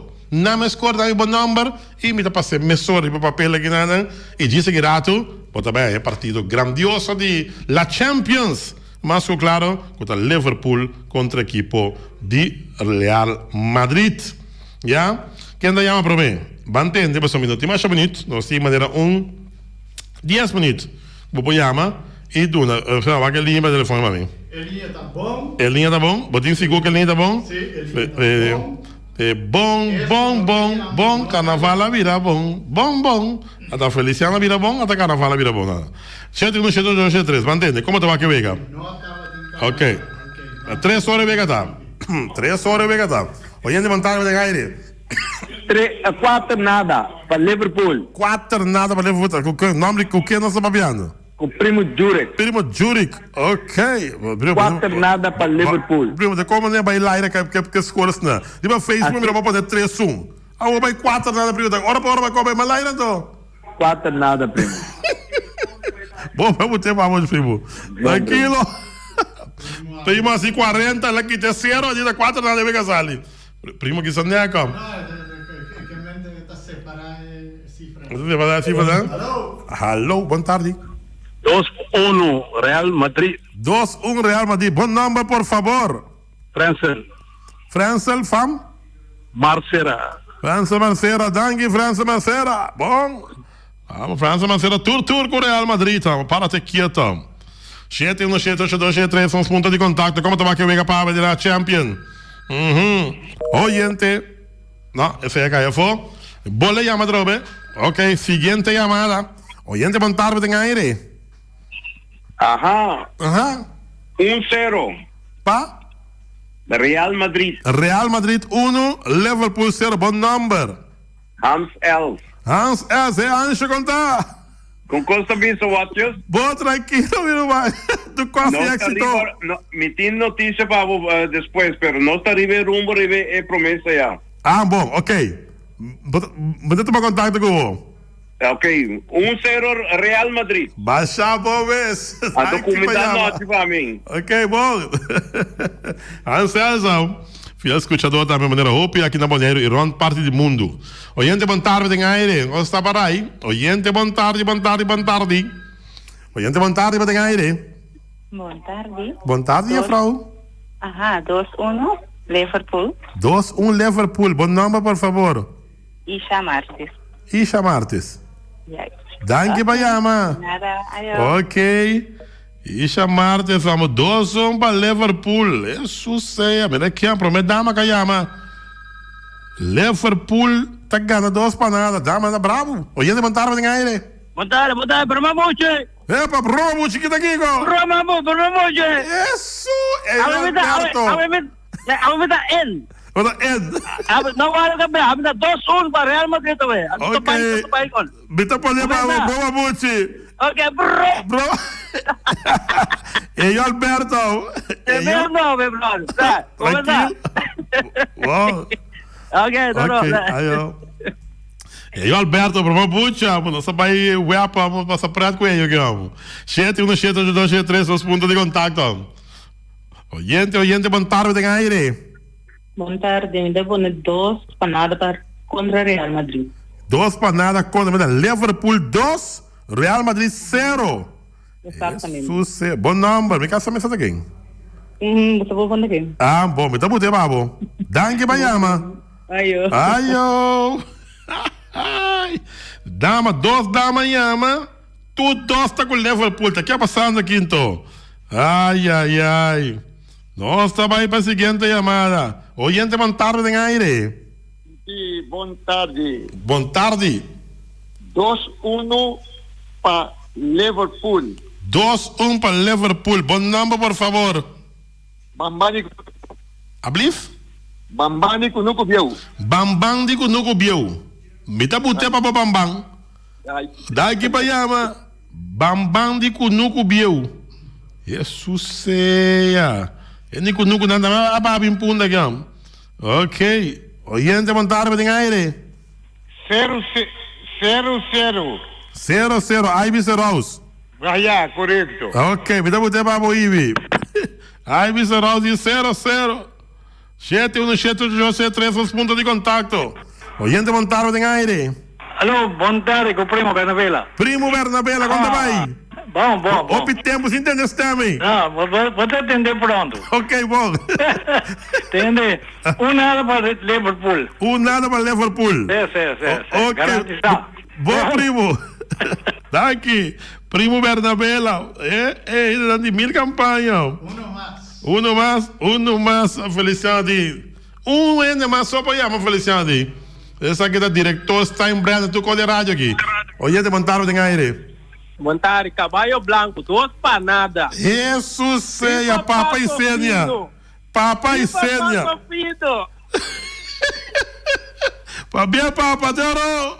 dai buon number. E mi da passare messori per papel che nanno. E dice che rato, potrebbe è partito grandioso di la Champions. Ma so claro, contra Liverpool contro equipo di Real Madrid. Ja? Quem da llama para mim? Bantende, passou minuto. Mais um minuto. Nós temos maneira 10 minutos. Vou chamar e duna. Vai que linha para telefone para mim. Elinha tá bom? Elinha tá bom? Botinho seguro que a linha tá bom? Sim, Elinha tá bom. Bom. Carnaval vira bom. Bom. Até Feliciana vira bom, até Carnaval vira bom. 717-8273. Bantende, como tu vai que vega? Ok. 3 horas vega tá. 3 horas vega tá. Oyente Montalvo de Gaire. 4 nada para Liverpool. 4 nada para Liverpool. Com que nome com que nós estamos falando? Com o primo Jurek. Ok. 4 nada para Liverpool. Primo, de como nem vai lá que escolas não. Diba Facebook me vai poder 3-1. Ah, vai 4 nada primo. Ora para hora vai comer lá então. 4 nada primo. Bom, vamos ter mais primo. Tranquilo. Primo assim 40, lá que te 0, a gente 4 nada vai casar ali. Primo que sonha como? Que mente está separada cifra. Você vai dar cifra, né? Alô, boa tarde. 2-1 Real Madrid. 2-1 Real Madrid. Bom número, por favor. Francel, fam? Marcera. Francel Marcera, danke, Francel Marcera. Bom. Vamos, Francel Marcera, tour com Real Madrid. Para te quieto. 717-8273 são os pontos de contato. Como tu vai que venga para a Champions? Oyente. No, ese acá ya fue. Vole llama drobe. Ok, siguiente llamada. Oyente Montalvo en aire. Ajá. 1-0. Pa? Real Madrid. Real Madrid 1, Liverpool 0. Bom number. Hans Els. Hans Els, Ancho contar. Com Costa Vista Watches. Bom, tranquilo, meu irmão. Tu Não confia está que tu... arriba, no, me tem notícia para depois, pero não está arriba rumbo, arriba é promessa já. Ah, bom, ok. Vou tomar contato com o... Ok, 1-0 Real Madrid. Baixa bom vez. A documentar note para mim. Ok, bom. Anselmo. Fiel escuchador da minha maneira Hopi aqui na Boneiro e Ron parte do mundo. Oyente, bom tarde em aire. Onde está para aí? Oyente, bom tarde, bom tarde, bom tarde. Oyente, bom tarde, bom aire. Boa tarde. Bom tarde, minha frau. Ajá, 2-1, Liverpool. 2-1 Liverpool. Bom nome, por favor. Isha Martes. Isha Martes. Ya. Danke, Bayama. Nada, adiós. Ok. Isha Martes, vamos 2-1 para Liverpool. Isso sei, mira aqui, promete dama que chama. Liverpool tá ganhando 2 para nada. Dama tá bravo. Oyente, bom tarde, em aire. Boa tarde, Bramamuche. Epa, promo, chiquita Kiko. Bramamuche. Isso, é Alberto. Awe da N. Ora, Ed. Não vale também, awe da 2-1 para Real Madrid também. Ok. Bita poder para Promamuchi. Ok, bro. Bro. E Alberto. Não, meu brother. Tá, Tranquilo. Wow. Ok, Ok, ayo. E Alberto, Promamuchi, não sabe aí, weapa, vamos passar prato com ele, digamos. 7178273, os pontos de contato. Oyente, bom tarde, em aire. Boa tarde, me devo 2 para nada para contra Real Madrid. 2 para nada contra Liverpool 2, Real Madrid 0. Exatamente. Sucesso. Bom número. Me casa mensagem aqui. Você vai quando aqui? Ah, bom. Me tá botando, babo. Danke, Bayama. Ayo. Ayo. Ai. Dama, 2 dama Yama. Tu 2 tá com Liverpool. Tá aqui passando aqui, então. Ai, ai, ai. Nós trabalhamos para a seguinte chamada. Oyente, bom tarde, em aire. E boa tarde. Bom tarde. 2-1 para Liverpool. 2-1 para Liverpool. Bom nome, por favor. Ablif? Bambani kunuko biyaw. Bambang di kunuko biyaw. Mita bute pa Bambang. Daqui para Yama. Bambang di kunuko biyaw. Jesus seya. Ini kunuko nanda ababim punda gam. Ok. Oyente, bom tarde, em aire. 0-0. 0-0. Ivy Serraus. Yeah, correcto. Ok, me dá botei para o Ivy. Ivy Serraus e 0-0. 71783, os pontos de contato. Oyente, bom tarde, em aire. Alô, boa tarde, com o Primo Bernabela. Primo Bernabela, conta vai. Bom. Opi tempo, se entende esse também. Não, vou te atender pronto. Ok, bom. Entende? Nada para Liverpool. Nada para Liverpool. Sim. Ok. Garantizado. Bom, primo. Daqui. Primo Bernabela. Ele dá de 1000 campanhas. Uno mais, Feliciano. Ainda mais só para chamar, Feliciano. Esse aqui é diretor, está em breve, tu colhe rádio aqui. Oyente, bom tarde, em aire. Boa tarde, Caballo Blanco, 2 para nada. Jesus seja, Papa e Sênia. Papa e Sênia. Pabia, Papa, Dero.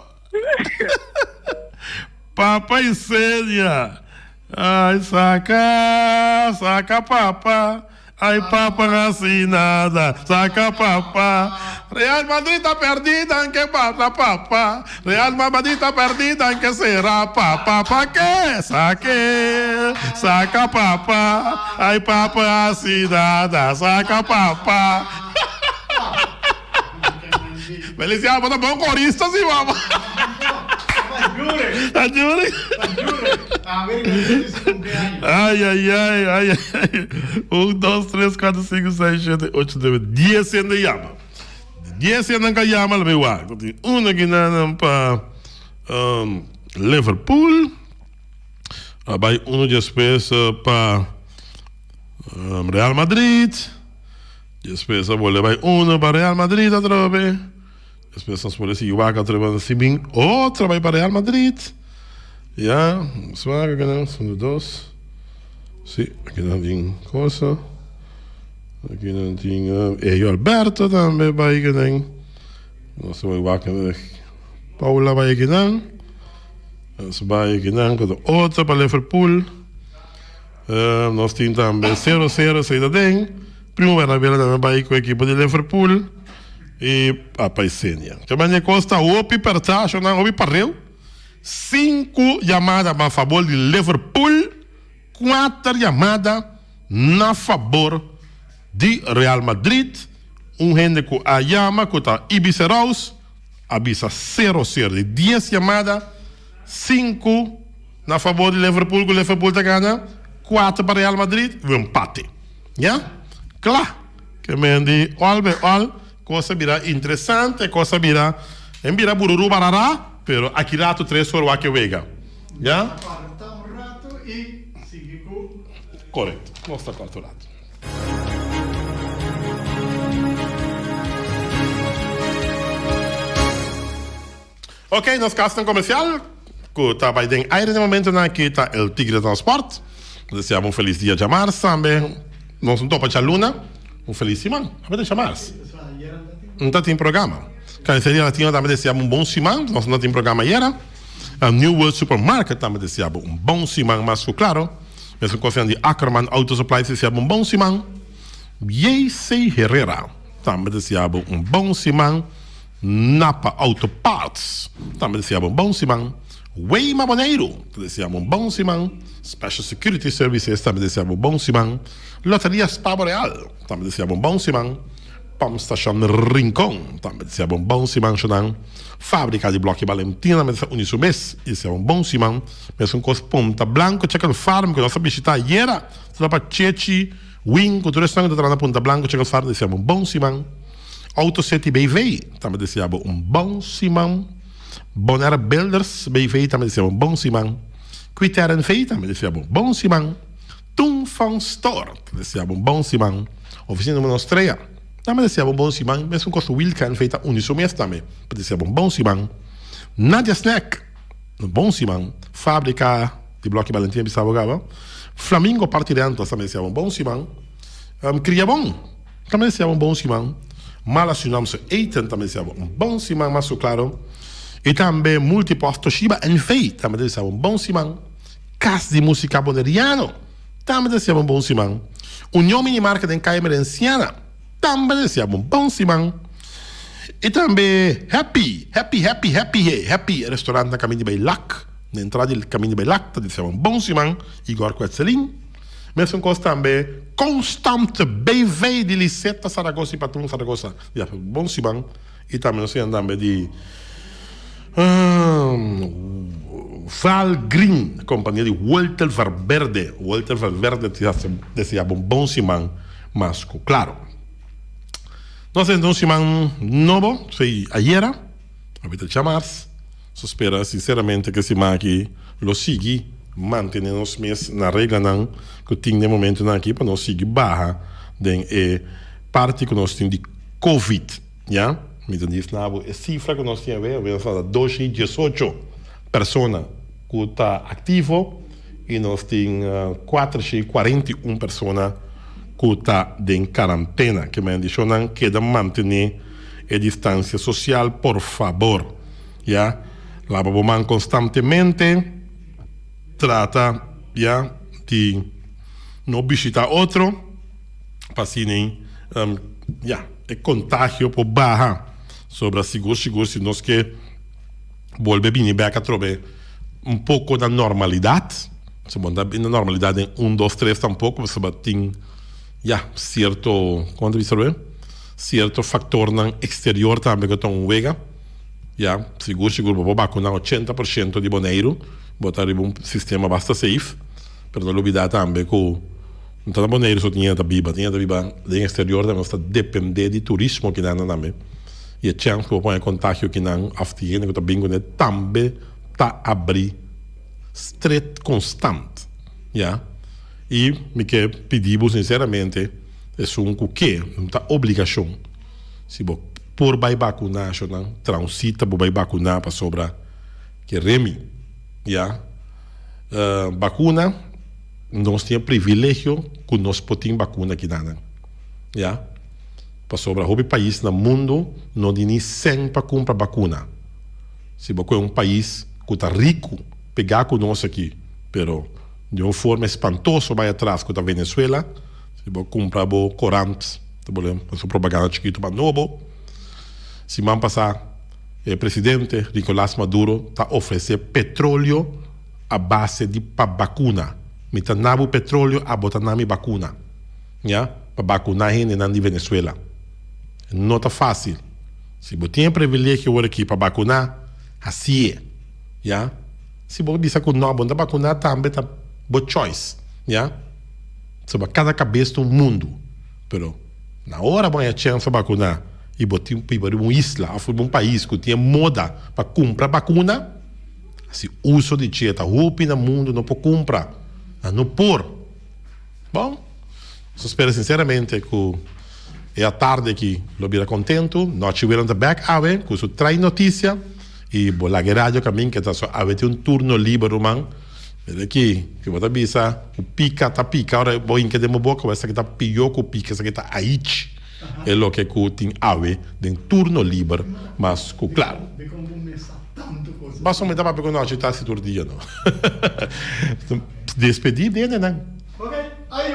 Papa e Sênia. Ai, saca, Papa. Ai, Papa, não assim nada. Saca, Papa. Real Madrid tá perdida, em que passa, Papa. Real Madrid tá perdida, em que será, Papa. Pa que? Saca, Papa. Ai, Papa, assim nada. Saca, Papa. Feliciano, bota bom corista, assim, vamos. Jure. A ver, ¿qué dice cumpleaños? Ai. 1, 2, 3, 4, 5, 6, 7, 8, 9, 10 sendo llama. 10 sendo que llama la mewa. Una que nada para Liverpool. Vai uno después para Real Madrid. Después vai uno para Real Madrid otra vez. Después nos puede decir Iwaka Sibin, otra vez para Real Madrid. Ya, suave, ganamos 1, 2. Sí, aquí no tiene cosa. Aquí no tiene. Alberto también va a ir. No se va a Paula va a ir. Nós vai aqui não, com outra para Liverpool. Nós temos também 0-0 saída bem. Primeira vez também vai com a equipe de Liverpool e a Paisenia. Também Costa opi per taxa, não opi parreu. 5 chamadas a favor de Liverpool, 4 chamadas na favor de Real Madrid. Gente que a chama que está Ibiza Raus, Ibiza 0-0 de 10 chamadas, 5 na favor de Liverpool, que o Liverpool está ganhando, 4 para Real Madrid e um empate. Yeah? Claro, que me diz, all, coisa vira interessante, coisa vira bururu barará, pero aqui rato 3 horas que vega. Yeah? Quarta um rato e sigue com... Correto, mostra quarto rato. Ok, nós caso comercial, que está vai em aire de momento aqui está o Tigre Transport. Desejamos feliz dia de março também. Nós não topa a luna. Feliz semana. A ver de março. Não está em programa. Canceria Latina também desejamos bom semana. Nós não tem programa era. A New World Supermarket também desejamos bom semana, mas claro. Mesmo com de Ackerman Auto Supply desejamos bom semana. JC Herrera também desejamos bom semana. Napa Auto Parts também desejamos bom semana. Weima Boneiro, desejamos bom semana. Special Security Services, também desejamos bom semana. Loteria Spa Boreal, também desejamos bom semana. Pump Station Rincón, também desejamos bom semana. Fábrica de Bloque Valentina, também desejamos bom semana. Mesmo com Ponta Blanco, Checker Farm, que nós visitamos ayer. Só para Chechi, Wing, com todo o restaurante na Ponta Blanco, Checker Farm, desejamos bom semana. Auto City BV, também desejamos bom semana. Bonera Builders, BV, também desejamos bom semana. Quitteren V, também desejamos bom semana. Tunfang Store, desejamos bom semana. Oficina número 3, também desejamos bom semana. Mesmo com o Wilcan, feita Unisomés também, desejamos bom semana. Nadia Snack, bom semana. Fábrica de Bloque Valentina, Bissau, Flamingo Partidentos, também desejamos bom semana. Criabon, também desejamos bom semana. Malasunamos Eiten, também desejamos bom semana, mas claro. E também Multiposto Shiba Enfei, também desejamos bom semana. Casa de Música Boneriano, também desejamos bom semana. União Minimarket em Caia Merenciana, também desejamos bom semana. E também Happy restaurante na Caminho de Beilac, na entrada do Caminho de Beilac, desejamos bom semana. Igor Quetzalin. Mesmo coisa também Constante BV de Liceta Saragossa e Patum Saragossa, bom semana. E também nós temos de Val Green, companhia de Walter Valverde. Walter Valverde desejava bom semana, mas claro. Nós temos um semana novo, sei, ayer, a vida de chamarse. Eu espero sinceramente que esse semana aqui lo siga, mantendo os meses na regra não, que tem de momento aqui para nós seguir barra de parte que nós temos de Covid, já? Então, a cifra que nós temos é 218 pessoas que estão ativas e nós temos 441 pessoas que estão em quarentena. Que me dizem que queda manter a distância social, por favor. Já? Lavamos constantemente, trata de não visitar outro, para assim, o contágio por barra. Sobre a seguro se nós que volver bem a trocar pouco da normalidade. Se não bem na normalidade em 1, 2, 3 tampouco, você tem certo, quando você vê, certo fator no exterior também que estão vega. Seguro para vacinar 80% de boneiro, botar um sistema bastante safe, mas não olvidar também que não está boneiro só tinha da biba no exterior também está depender de turismo que não também. E a chance que o contágio que não aftigene que também também está abrir estreito constante, e me que pedimos sinceramente é que não está obrigação se por vai vacinar não transita por vai vacinar para sobra que remi, vacuna nós temos privilégio que nós podemos vacuna aqui nada, para sobre o país no mundo não tem nem 100 para comprar vacuna. Se você é um país que está rico, pegar conosco aqui, pero de uma forma espantosa vai atrás com a Venezuela. Se você comprar corantes, fazer propaganda chiquito para novo. Se man passar, o presidente Nicolás Maduro está oferecendo petróleo a base de vacuna. Mita nabu petróleo a botar nami vacuna. Ja? Para vacunar gente na Venezuela. Não está fácil. Se você tem privilégio aqui para vacunar, assim é. Ja? Se você diz que não, você vacunar também tá boa choice. Ja? Sobre cada cabeça do mundo. Pero na hora vai a chance de vacunar e botar uma isla, um país que tem moda para comprar vacuna, se uso de dieta roupa no mundo não pode comprar, não por. Bom, eu espero sinceramente que é a tarde que lo vira contento, nós tivemos de back ave, que isso traz notícia e vou lá rádio caminho que tá só ave um turno livre man. Vede aqui, que vou avisar, o pica tá pica, agora vou em que demo boca, essa que tá pior que o pica, essa que tá aí. É o que tem ave de turno livre, mas claro. Basta me dar para pegar nós tá se dia não. Despedir dele, né? Ok, aí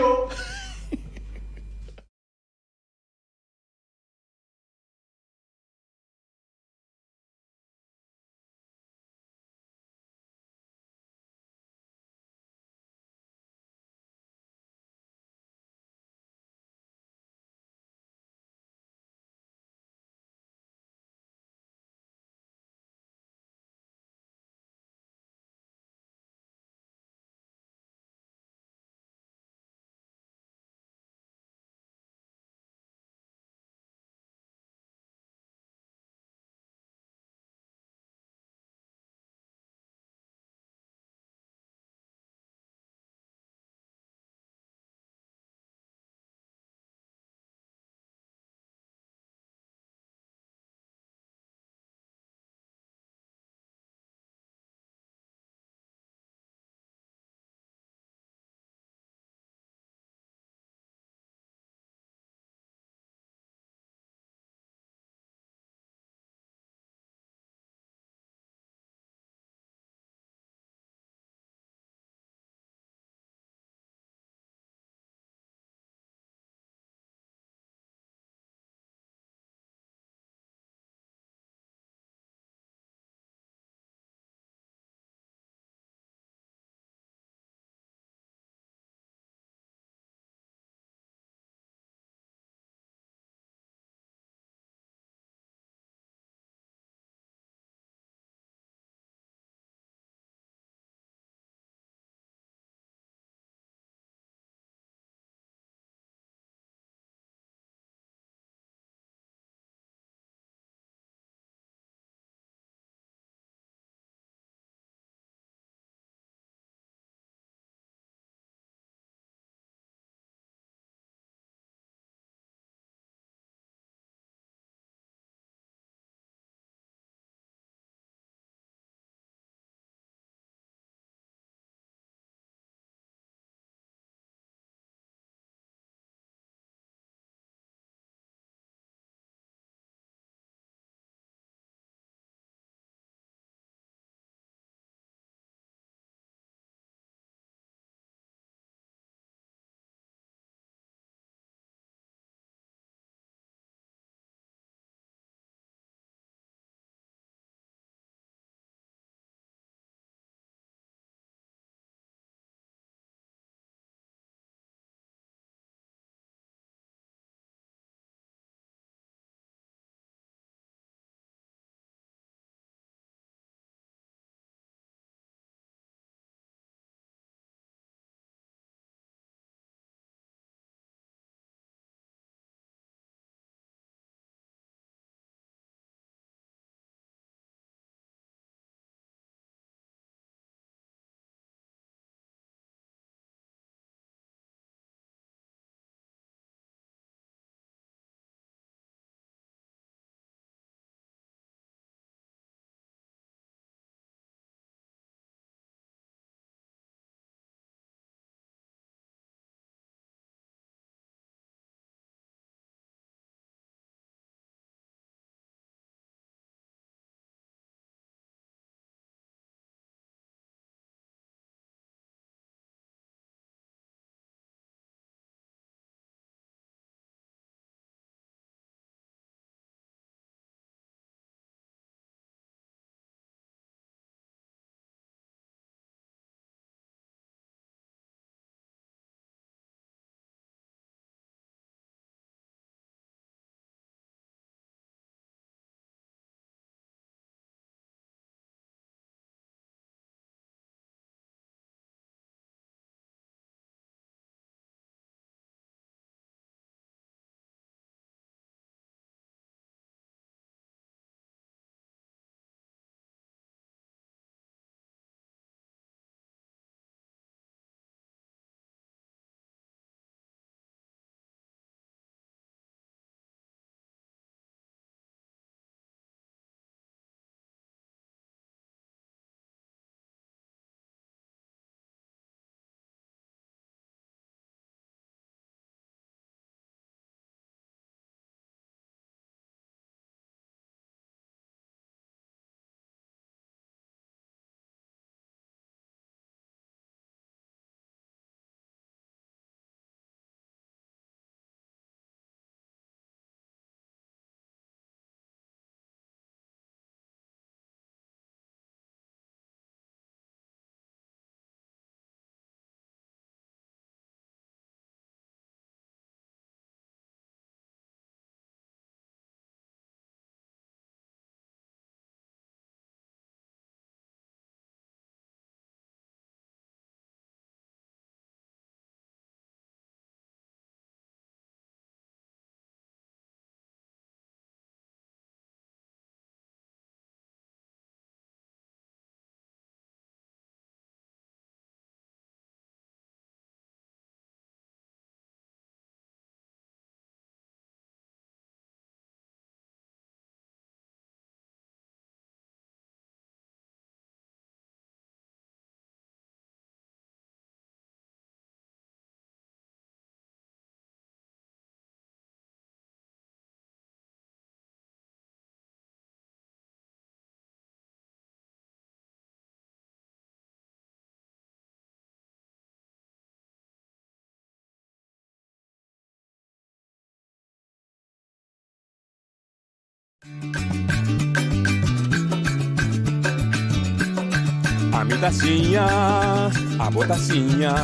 a mi tacinha, a botacinha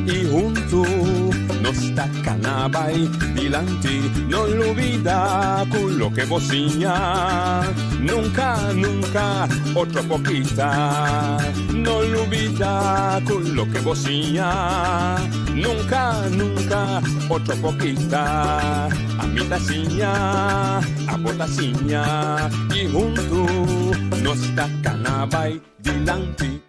e junto nos tacanabay dilante, no lo olvida con lo que bocinha, nunca, nunca, otra poquita, no lo olvida con lo que bocinha, nunca, nunca, otra poquita, a mi tacinha, a botacinha e junto nos tacanabay dilante.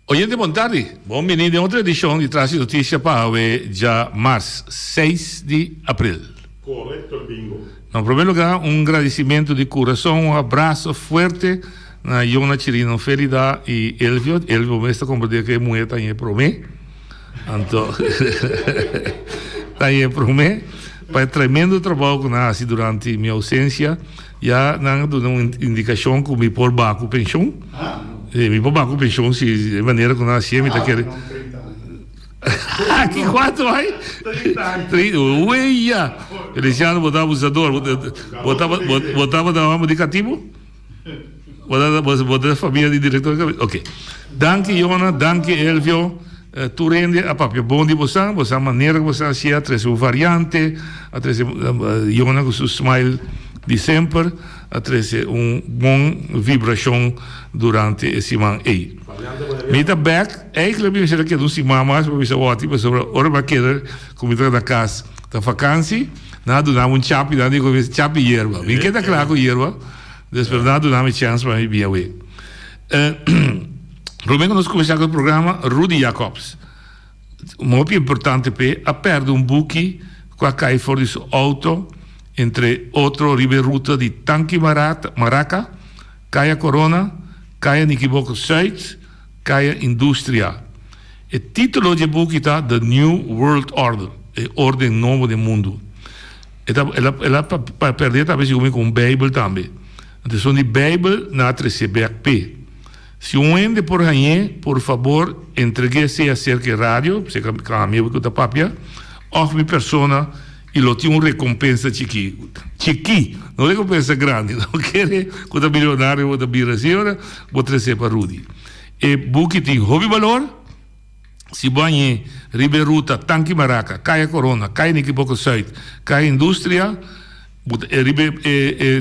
Oyente, boa tarde. Bem-vindo a outra edição de Traz Notícia para o dia março, 6 de abril. Correto, bingo. Em primeiro lugar, agradecimento de coração, abraço forte na Iona Chirino Ferida e Elvio. Elvio me está compreendendo que a mulher está aí para mim. Então, está aí para mim. Para tremendo trabalho que nasce durante minha ausência. Já não dou uma indicação que me pôr baco pensão. Me pôr baco pensão, se de maneira que nasci, me está querendo. Que quanto vai? 30. Uia! Eles já não botavam abusador, botava da alma de cativo? Botava a família de diretor. Ok. Danke, Iona, danke, Elvio. Tu rende a papel bom de você maneira que você se atrás uma variante, atrás Iona com seu smile de sempre, atrás bom vibração durante esse man aí. Meta back, eigenlijk ben je dat doen mama's, maar we zijn wat, maar zo orma keder, kom je terug naar casa, de vakantie, na doen we een chapi, dan digo we chapi hierba. Wie kent dat klaar hierba? Dus we na doen we een chance maar via we. Prometo nós começar com o programa Rudy Jacobs. Muito importante a perder buque com a cai fora de sua auto entre outro riberuta de Tanque Maraca, Caia Corona, Caia Niquiboco Zuid, Caia Indústria. O título do buque está The New World Order, a ordem nova do mundo. Ela para perder talvez com Bíblia também. Então são de Bíblia na CBP. Se um ende por ganhar, por favor, entregue-se acerca da rádio, se amigo que está papia, ou minha persona, e lo tinha uma recompensa chiqui, não recompensa grande, não quer que o milionário ou da Brasil, vou trazer para Rudy. E buque tem hobby valor, se banhe Riberuta, Tanque Maraca, Caia Corona, Caia Niquiboco Zuid, Caia Indústria,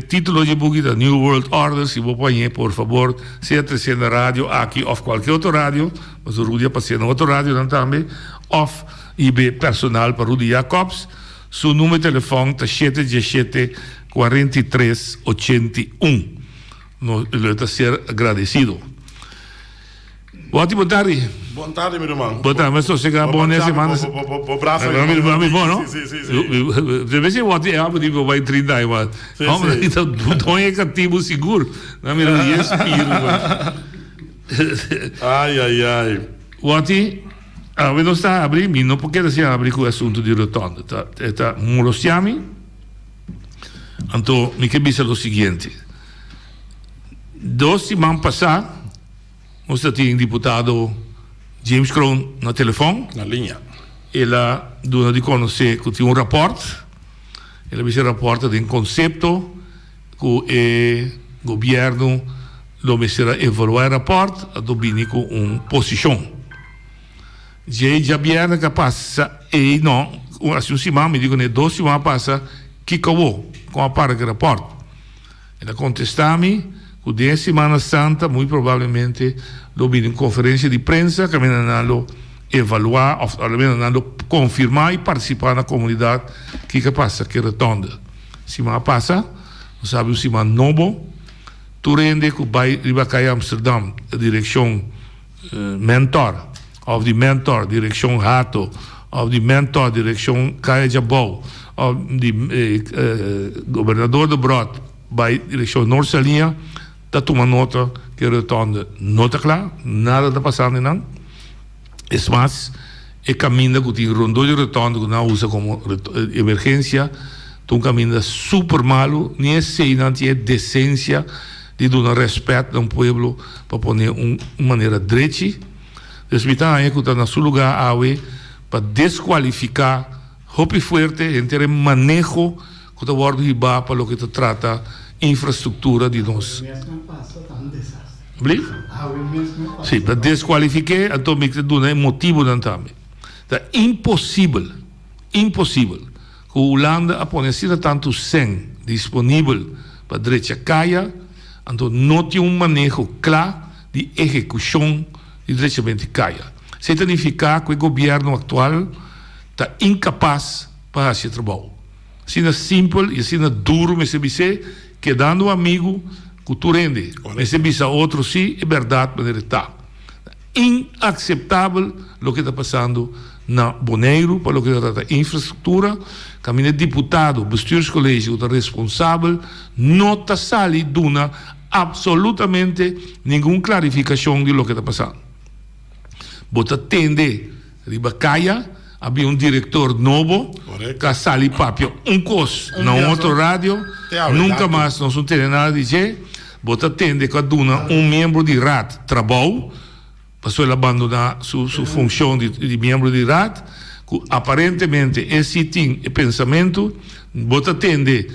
título de boek da New World Order, se vou pôr, por favor, seja na rádio aqui ou qualquer outra rádio, mas o Rudy passei na outra rádio também, ou IB personal para Rudy Jacobs, seu número de telefone é 717 43 81. Ele está ser agradecido. Boa tarde. Boa tarde, meu irmão. Boa tarde, mas estou chegando boa nessa semana. Bo braço aí. Vamos bom, não? Sim. De vez em quando eu digo vai 30 aí, mas então não é cativo seguro. Não me respiro. Ai. Wati, não está abrindo, não porque se abrir com o assunto de rotonda. Tá molestiami. Então, me quer dizer o seguinte. 2 semanas passadas, nós tínhamos deputado James Crown na telefone. Na linha. Ela deu de conhecer que tinha rapport. Ela fez rapport de conceito que o governo lo meterá evaluar rapport a dobini com posição. Já vier capaz e não, assim semana me digo, 2 semanas passa que acabou com a parte do rapport. Ela contesta-me que de Semana Santa, muito provavelmente, lo vi em conferência de prensa, que vão evaluar, ou vão confirmar e participar na comunidade que passa, que retonda. Semana passa, sabe, o semana novo, tu rende que vai cair a Amsterdam, a direção mentor, of the mentor, direção Rato, of the mentor, direção Caia Jabou, of the governador de Brod, vai direção Norsalinha, está tomando nota que retorna nota clara, nada está passando não. É mais, é caminho que tem rondou de retorno que não usa como emergência, tem um caminho super malo, nem é cena, nem é decência de dar respeito a um povo para pôr uma maneira direita. Respeitar aí que está no seu lugar para desqualificar, roupa forte, em termos de manejo que está para o que se trata infraestrutura de nós. Believe? Sim, para desqualificar, então me que dá motivo também. É impossível que a Holanda aponecida tanto sem disponível para a direita caia, então não tem manejo claro de execução de direitamente caia. Isso significa que o governo atual está incapaz para fazer trabalho. Assim é simples e assim é duro, mas se você quedando amigo que tu rende, mas se você outro sim, é verdade, mas está inaceitável o que está passando na Bonaire, para o que está da infraestrutura, caminho deputado, bestuurscolégio, o responsável, não está sali duna absolutamente nenhuma clarificação de lo que está passando. Bota tende, riba caia, havia um diretor novo, que sali papio cos na outra rádio, nunca mais nós não temos nada a dizer, bota tende que duna membro de RAT trabalho, passou a abandonar sua função de membro de RAT, que aparentemente esse tem pensamento, bota tende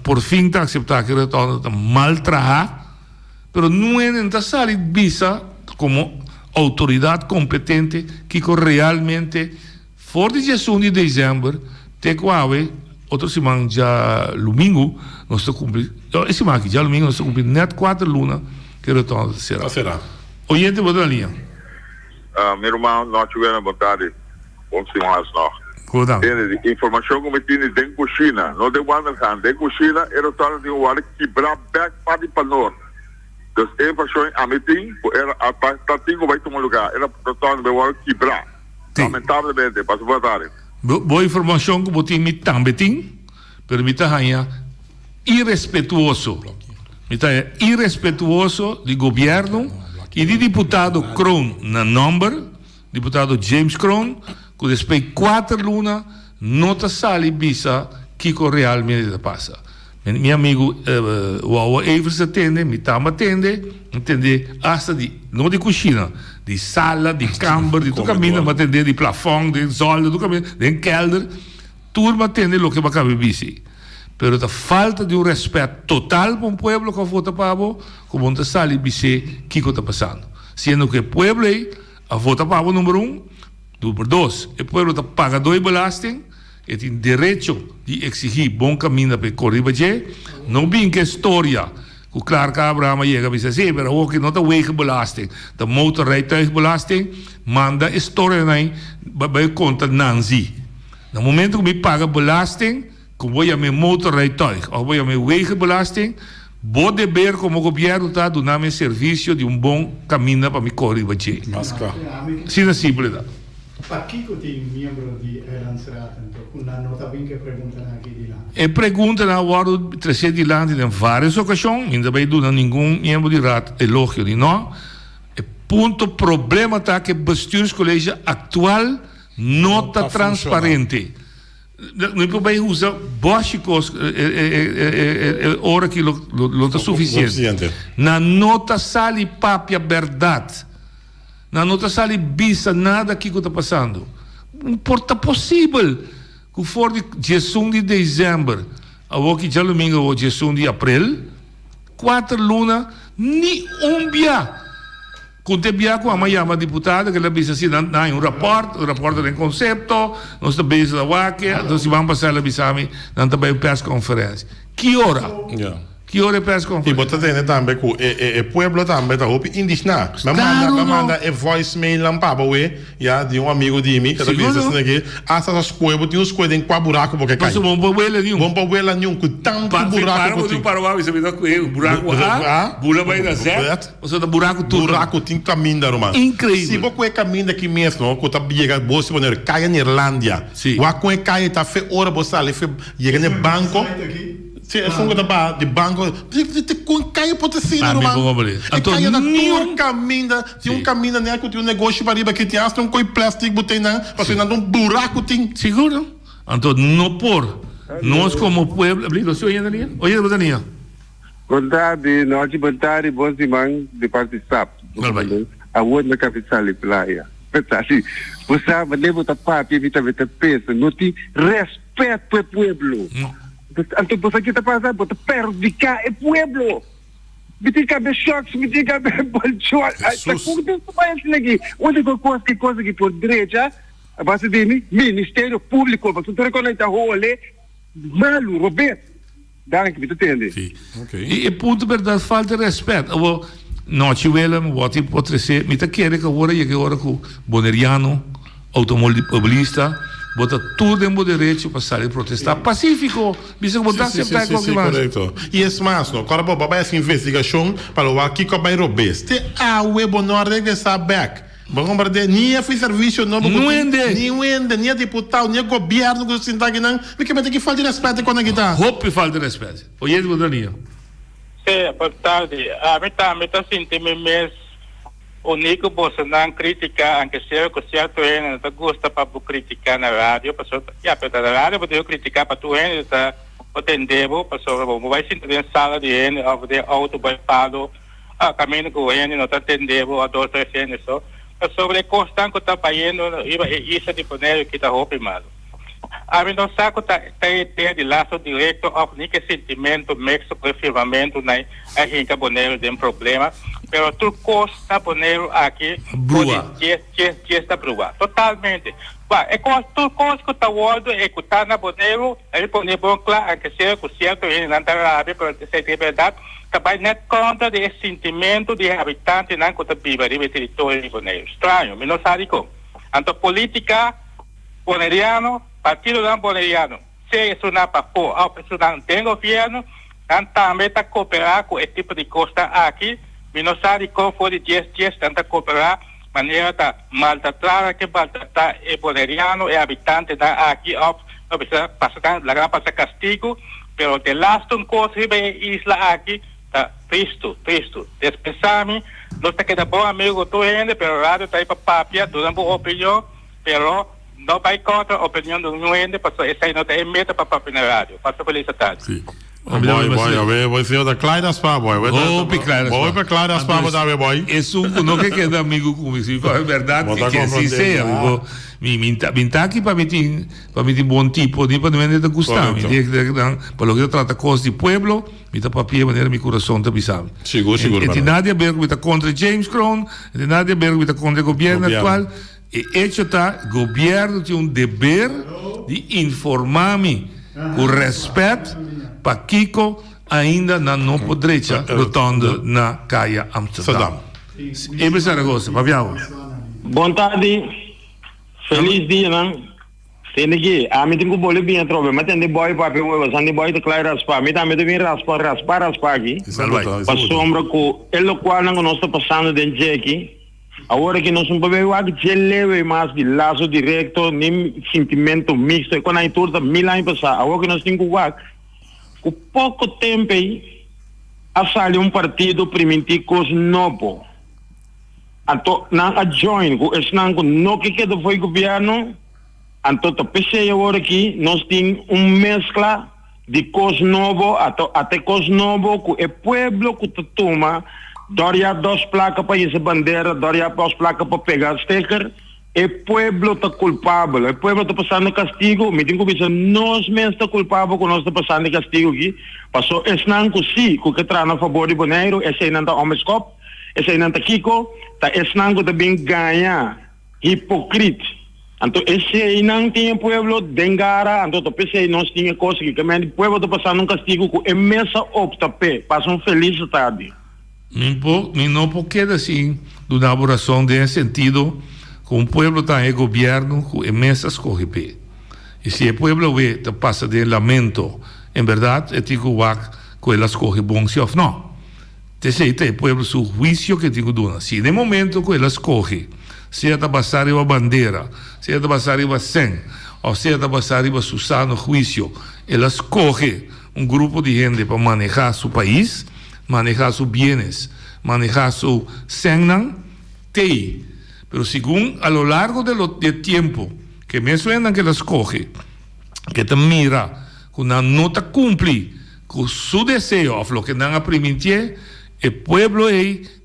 por fim está aceitar que retorna a maltratar, mas não é necessário visa como autoridade competente que realmente for de 1 de dezembro te quave outra semana já domingo nós estamos cumprindo esse semana já domingo nós estamos cumprindo net 4 lunas que retorna será oyente bota na linha meu irmão nós tivemos vontade vamos sim mais não tem informação como tem dentro da cozinha não de wonder gaan dentro da cozinha era tal de um ar quebrar back para o norte. Dus één persoon aan mijn team, dat team vai tomar lugar, era totaal de waar quebrar. Lamentavelmente, para boa tarde. Boa informação que você me também tem, permita ganhar irrespetuoso. Irrespetuoso do governo e de deputado Kroon na number, deputado James Kroon, que depois 4 lunas não está sali bisa que realmente passa. Meu amigo o Evers atende, me tama atende, hasta não de cozinha, de sala, de câmara, de tudo caminho, mas atende de plafond, de zolder, tudo caminho, de kelder, tudo atende o que vai caber bici. Pero a falta de respeito total para o povo que vota para o como não sale bici, que está passando. Sendo que o povo aí, a vota para o número 1, número 2, o povo paga 2 belasting, e tem direito de exigir bom caminho para correr. Não bem que a história, que o Clark Abraham chega e diz assim, mas o que não está wegenbelasting, da motorrijtuigbelasting, manda a história bij conta Nancy. No momento que me paga belasting, que vou a meu motorrijtuig, ou vou a meu wegenbelasting, vou dever como governo está dando serviço de bom caminho para me correr. Sim, é simples. Para que tem membro de Elandsraad, então, não está bem que perguntam aqui de lá. E perguntam agora, trazer de lá em várias ocasiões, ainda bem não nenhum membro de RAT elogio de não. E ponto problema está que o bestuurscolégio atual não está transparente. Não pode usar básicos, hora que não está suficiente. Na nota sali papia verdade. Na nota sali bisa nada que está passando. Não porta possível que for de 1 de dezembro, a que já domingo ou 1 de abril, 4 lunas, ni dia. Quando bia com a minha deputada que ela disse assim, não rapport de conceito, nós estamos bem da WAC, então se vamos passar a bisami, não também press conferência. Que hora? Que hora é press conferência? E bota tendo também que o povo também está roupa indígena. Me manda voicemail lá para o de amigo de mim, que está dizendo aqui, essas coisas, tem uns coisas em qual buraco porque cai. Mas vamos para o nenhum. Vamos para o nenhum, com tanto buraco que tem. Para o você me dá o buraco A, bula vai dar certo, você dá buraco tudo. Buraco tem caminho da Roma. Incrível. Se você caminho daqui mesmo, que está chegando, você vai cair na Irlândia. Você cai, está feio, hora você ali, chega no banco. Se é só de banco, de cai pode ser, irmão. E cai na tua caminho, tem caminho né que tem negócio para riba que tem um coi plástico botei na, para ser um buraco tem. Seguro? Então não por nós como povo, você olha ali? Olha ali. Boa tarde, boa tarde, bom semana de participar. A outra na capital de praia. Assim, você vai botar papo, evita peso, não tem respeito para o povo. Então você que está passando, você perjudicar o povo. Bitika be shocks, bitika be bolchot. Esta coisa vai se legi. Onde que coisa que por direita, basta de Ministério Público, basta tu reconhece role malu, Roberto. Dank je, entende? Sim. E ponto verdade, falta de respeito. Não te velam, what pode ser, me tá querendo que agora eu agora com boneriano, automobilista, bota tudo em direito para sair protestar pacífico, bisa botar sempre com Sim, correto. E é mais, não, agora para essa investigação para o aqui que vai roubar. Te a web não regressar back. Vamos ver, nem fez serviço novo, nem deputado, nem governo que se está aqui não, porque vai ter que falar de respeito quando aqui está. Hope falta de respeito. Oi, Daniel. Sim, boa tarde. A mim tá sentindo mesmo o Nico Bolsonaro critica, anche se o certo é não gosta para criticar na rádio, passou, na rádio pode criticar para tu é tá atendebo, passou, vai sentir na sala de ele, ou de auto vai palo, caminho com ele, não tá atendebo, a dois três só. Sobre constante que está fazendo, isso de poder que está roubando. A mim não sabe que está ideia de laço direto, ou nem que sentimento, mexo, confirmamento, né? A gente é bonero tem problema, mas tudo custa bonero aqui, está brua, totalmente. É tudo coisa que está olhando, é que está na bonero, ele pode bom claro, que seja com certo, ele não está rápido, para ser verdade. Também net conta desse sentimento de habitante não que vive no território de Bonaire. Estranho, mas não sabe como. Então, política boneriano, partido não boneriano, se isso não para fora, ou se não tem governo, também está cooperar com esse tipo de coisa aqui, mas não sabe como foi de 10 tenta cooperar, maneira de maltratar, que maltratar é boneriano, é habitante aqui, ou passa castigo, mas de last coisa é isla aqui, Cristo. Despensame, não está quedando bom amigo tu ainda, pero rádio está aí para papia, tu não boa opinião, pero não vai contra a opinião do não ainda, porque essa aí não tem meta para papia na rádio. Passa por isso tarde. Sim. Boy, ser da Clairas para boy. Boy para Clairas para dar boy. Isso não que queda amigo com isso, é verdade que assim seja. Minta aqui para me bom tipo, nem para me dar gostar. Para lo que trata coisa de pueblo, me tá papia maneira meu coração tá pisado. Seguro. E tem nada a ver com tá contra James Crown, tem nada a ver com tá contra o governo atual. E hecho tá, governo tem dever de informar-me com respeito para Kiko ainda não poderia rotonda na Caia Amsterdam. E Zaragoza, Fabião. Boa tarde. Feliz dia, man. Tem aqui, a mim tem que boleh bem trobe, mas tem de boy para o sandi boy de claro raspa, me também de vir raspar aqui. Para sombra com ele qual não está passando dentro aqui. Agora que nós não podemos ver que leve mais de laço direto, nem sentimento mixto, quando a turta 1000 anos passar, agora que nós temos que ver, com pouco tempo aí, a sair partido primitivo novo. Então, não a join, com esse não que queda foi governo, então, pensei agora aqui, nós temos mescla de coisas novas, até coisas novas, que o povo que toma, doria 2 placas para essa bandeira, doria 2 placas para pegar sticker, o povo está culpável, o povo está passando castigo, me tenho que dizer, nós mesmos estamos culpáveis que nós estamos passando castigo aqui, passou esse não que traz a favor de Bonaire, esse não está homescope, esse não está Kiko, esse não também ganha, hipocrita. Então, esse aí não tem povo dengara, então, pensei, nós tínhamos coisa que o povo está passando castigo, que é mesa opta, passa feliz tarde. Não porque assim, de uma elaboração de sentido, com o povo está em governo, com imensas corripé. E se o povo vê, passa de lamento, em verdade, é tipo que elas correm bom se ou não. Tem o povo seu juízo que tem que dar. Se no momento que elas correm, se é da passar a bandeira, se é da passar a 100, ou se é da passar a susar no juízo, elas correm um grupo de gente para manejar seu país, manejar seus bienes, manejar su sennan, pero según a lo largo del tiempo que me suenan que las coge, que te mira, que no te cumple con su deseo, a lo que no permitir, el pueblo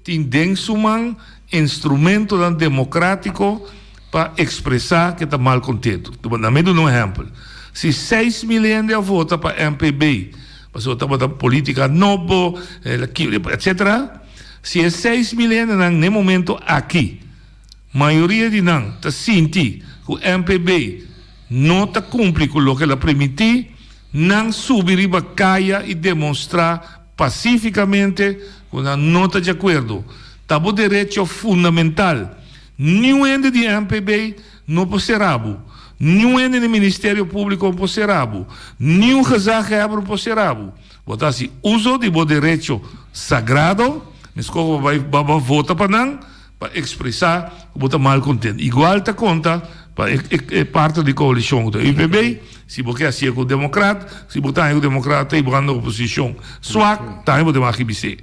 tiene su man instrumento democrático para expresar que está mal contento. Dame un ejemplo. Si 6 milhões de votos para MPB, Passou a política novo, etc. Se é 6 milhões no momento aqui, maioria de nós está sentindo que o MPB não está cumprindo com o que ela permitiu, não subir para caia e demonstrar pacificamente que não está de acordo. Está o direito fundamental. Nenhum ente de MPB não pode ser rabo. Nenhum ente do Ministério Público não pode ser rabo. Nenhum casal não pode ser rabo. Botar assim, uso de bom direito sagrado, mas como vai votar para não, para expressar que está mal contente. Igual está conta para parte da coalição do IPB, se você é assim com o democrata, se você é o democrata e você na oposição, só está em o democracia.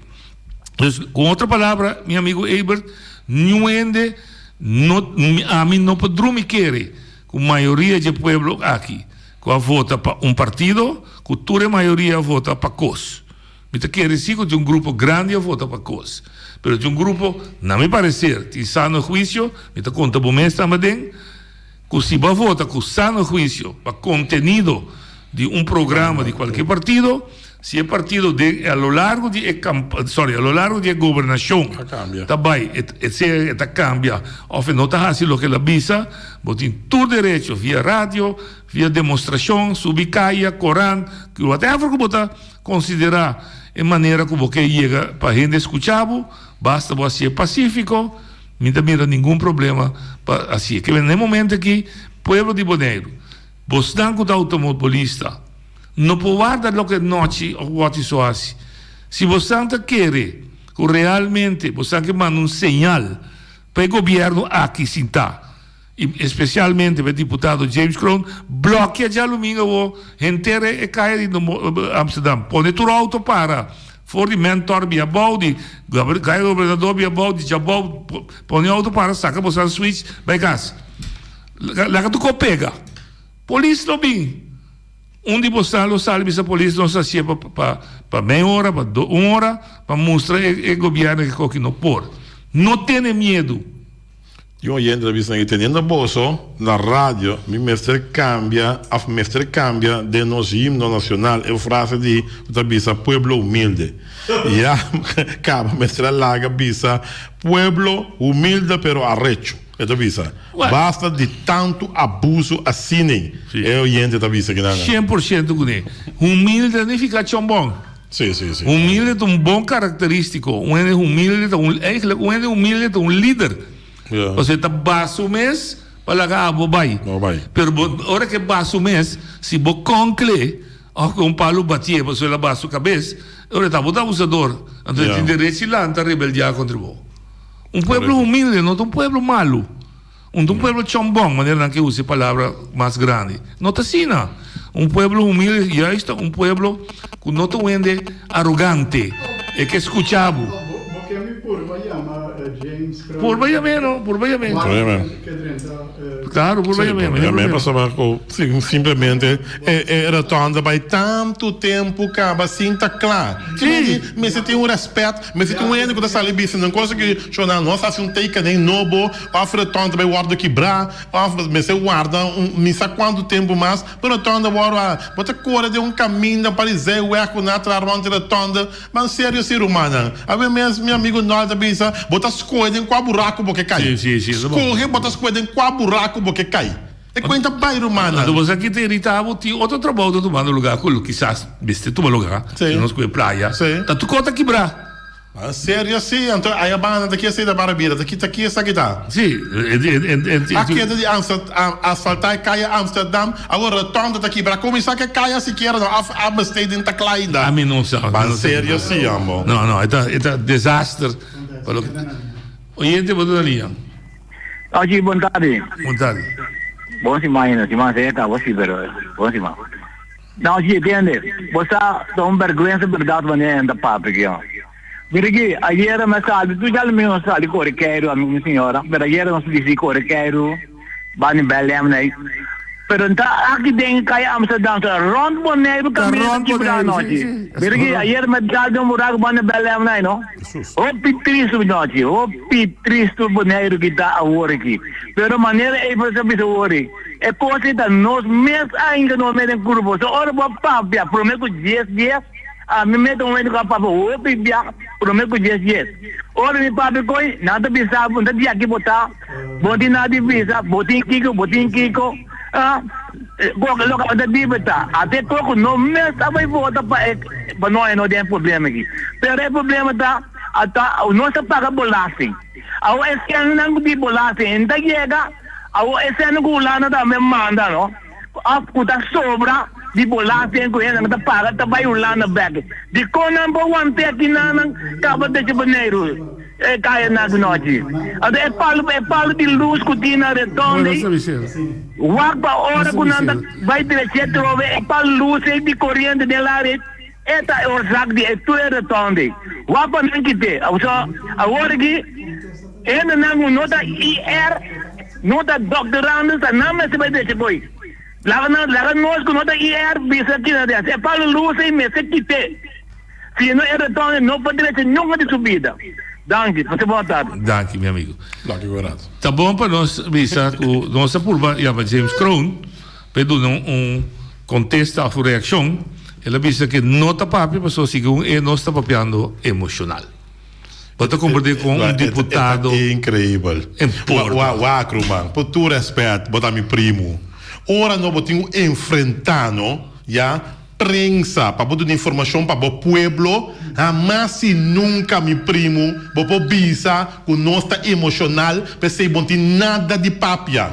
Com outra palavra, meu amigo Ebert, nenhum ente a mim não pode querer que a maioria do povo aqui que vota para partido, que toda a maioria vota para COS. Então quer dizer que de grupo grande vota para COS. Mas de grupo, não me parecer, tem sano juízo, então conta bom mês também, que se vai votar com sano juízo para contenido de programa de qualquer partido, se é partido a lo largo de governação também está cambia ou não está assim o que ela visa, você tem todo direito via rádio, via demonstração, subir caia, Corão, que até que você considerar a maneira que você chega para a gente escutar, basta você ser pacífico, não tem nenhum problema para assim. Que no momento que povo de Bonaire, você não é automobilista, não pode guardar o que noite ou o que isso faz. Se você não quer que realmente você quer mandar um sinal para o governo aqui sentar, especialmente para o deputado James Crown, bloqueia já o domingo inteiro e cai de Amsterdam. Põe tudo auto para for de mentor via balde, cai o governador via balde, já põe auto para saca você a switch, vai casa. Lá que tu pega. Polícia não vem. De você não sabe se a polícia não se para meia hora, para 1 hora, para mostrar o governo que não pode. Não tenha medo. Eu oyente da vista que teniendo bolso na rádio, mi mestre cambia de nos himno nacional, é frase de da visa pueblo humilde. E a acaba mestre larga visa pueblo humilde pero arrecho. É da visa. Basta de tanto abuso assim. É oyente da visa que nada. 100% com ele. Humilde não fica tão bom. Sim. Humilde é bom característico. Um é humilde, um líder. Você está baixo mês, para lá vai. Pero hora que baixo mês, se você concle, com palo batia, você lá baixo cabeça, hora está botando abusador. Então tem direito lá, está rebeldia contra você. Pueblo humilde, não é pueblo malo. Pueblo chombong, maneira que use a palavra mais grande. Não está assim, não. Pueblo humilde, já está pueblo que não é arrogante, é que escuchamos. Por vaya menos. Claro, por vaya menos. Simplesmente era tão vai tanto tempo acaba assim tá claro. Sim, mas você tem respeito, mas você tem ende que está ali bicho, não consegue chorar, não faz take nem nobo, ofre tanto vai guarda quebrar, ofre, mas você guarda não sabe quanto tempo mais, pero tanto agora, bota cor de caminho para dizer o eco na trarante da tonda, mas sério ser humana. A mim mesmo, meu amigo nós da bisa, bota escolha em qual buraco porque cai. Sim. Escorre, bota escolha em qual buraco porque cai. É coisa bairro, mano. Então você aqui te irritava, tinha outro trabalho tomando lugar, com quizás, viste, tu lugar, não escolhe praia, tá tu conta quebrar. Sério assim, então aí a banda daqui a sair da Barabira, daqui essa aqui tá. Sim. Aqui é de asfaltar e cai a Amsterdam, agora tonda daqui para começar que cai se quer não, a besteira ainda tá ainda. A mim não sabe. Sério assim, amor. Não, é desastre. Oyente, boa linha. Oggi, boa tarde. Bom semana, você tá, você pero, bom semana. Não, se entende, você dá vergonha verdade maneira da páprica. Perché ieri mi salvi, tu già almeno salvi corriqueiro, amico signora, però ieri non si dice corriqueiro, vanno belle amnei. Però aqui dentro cai Amsterdam, rond Bonaire, caminho aqui para nós. Perché ieri mi salvi buraco, vanno belle amnei, no? O pitristo nós, o pitristo Bonaire que dá a hora aqui. Però maneira é para saber a hora. É coisa da nós, mesmo ainda não me curvo. So ora vou papia, prometo 10 dias. me meto um com a papa, o pibia, prometo que yes. Ora me papi coi, nada bisa, bunda dia aqui botar, botin nada bisa, botin kiko, local da dívida, até toco no mês, vai voltar para nós não tem problema aqui. Pero o problema tá, não se paga bolagem. Ao esse ano não de bolagem, ainda chega, ao esse ano que o lana também manda, não? A puta sobra de bolagem que ele não paga, tá vai o lana back. De conan por one pé aqui não acaba de janeiro. Kaya na noite. Ado é palo de luz que tinha retorno. Wag pa hora que não vai ter trove é palo luz de corrente de lá. Eta é o saco de tudo retorno. Wag pa não kite. Agora que ele não nota IR, nota doctorando, não me se vai deixar boi. Lá nós que nota IR bisa aqui na dessa. É palo luz e me se kite. Se não é retorno, não pode ser nunca de subida. Danke, você boa tarde. Danke, meu amigo. Danke, Gorato. Tá bom para nós, bisa, que nossa curva, James Crown, pediu contesta a sua reação, ela disse que não está papi, mas só segundo e não está papiando emocional. Pode compreender com deputado. É incrível. Acroman, por tu respeito, botar meu primo. Ora, nós vamos enfrentar, já? Prensa, para botar informação para o pueblo, mas se nunca me primo, vou bisa, com nossa emocional, para ser bom nada de papia.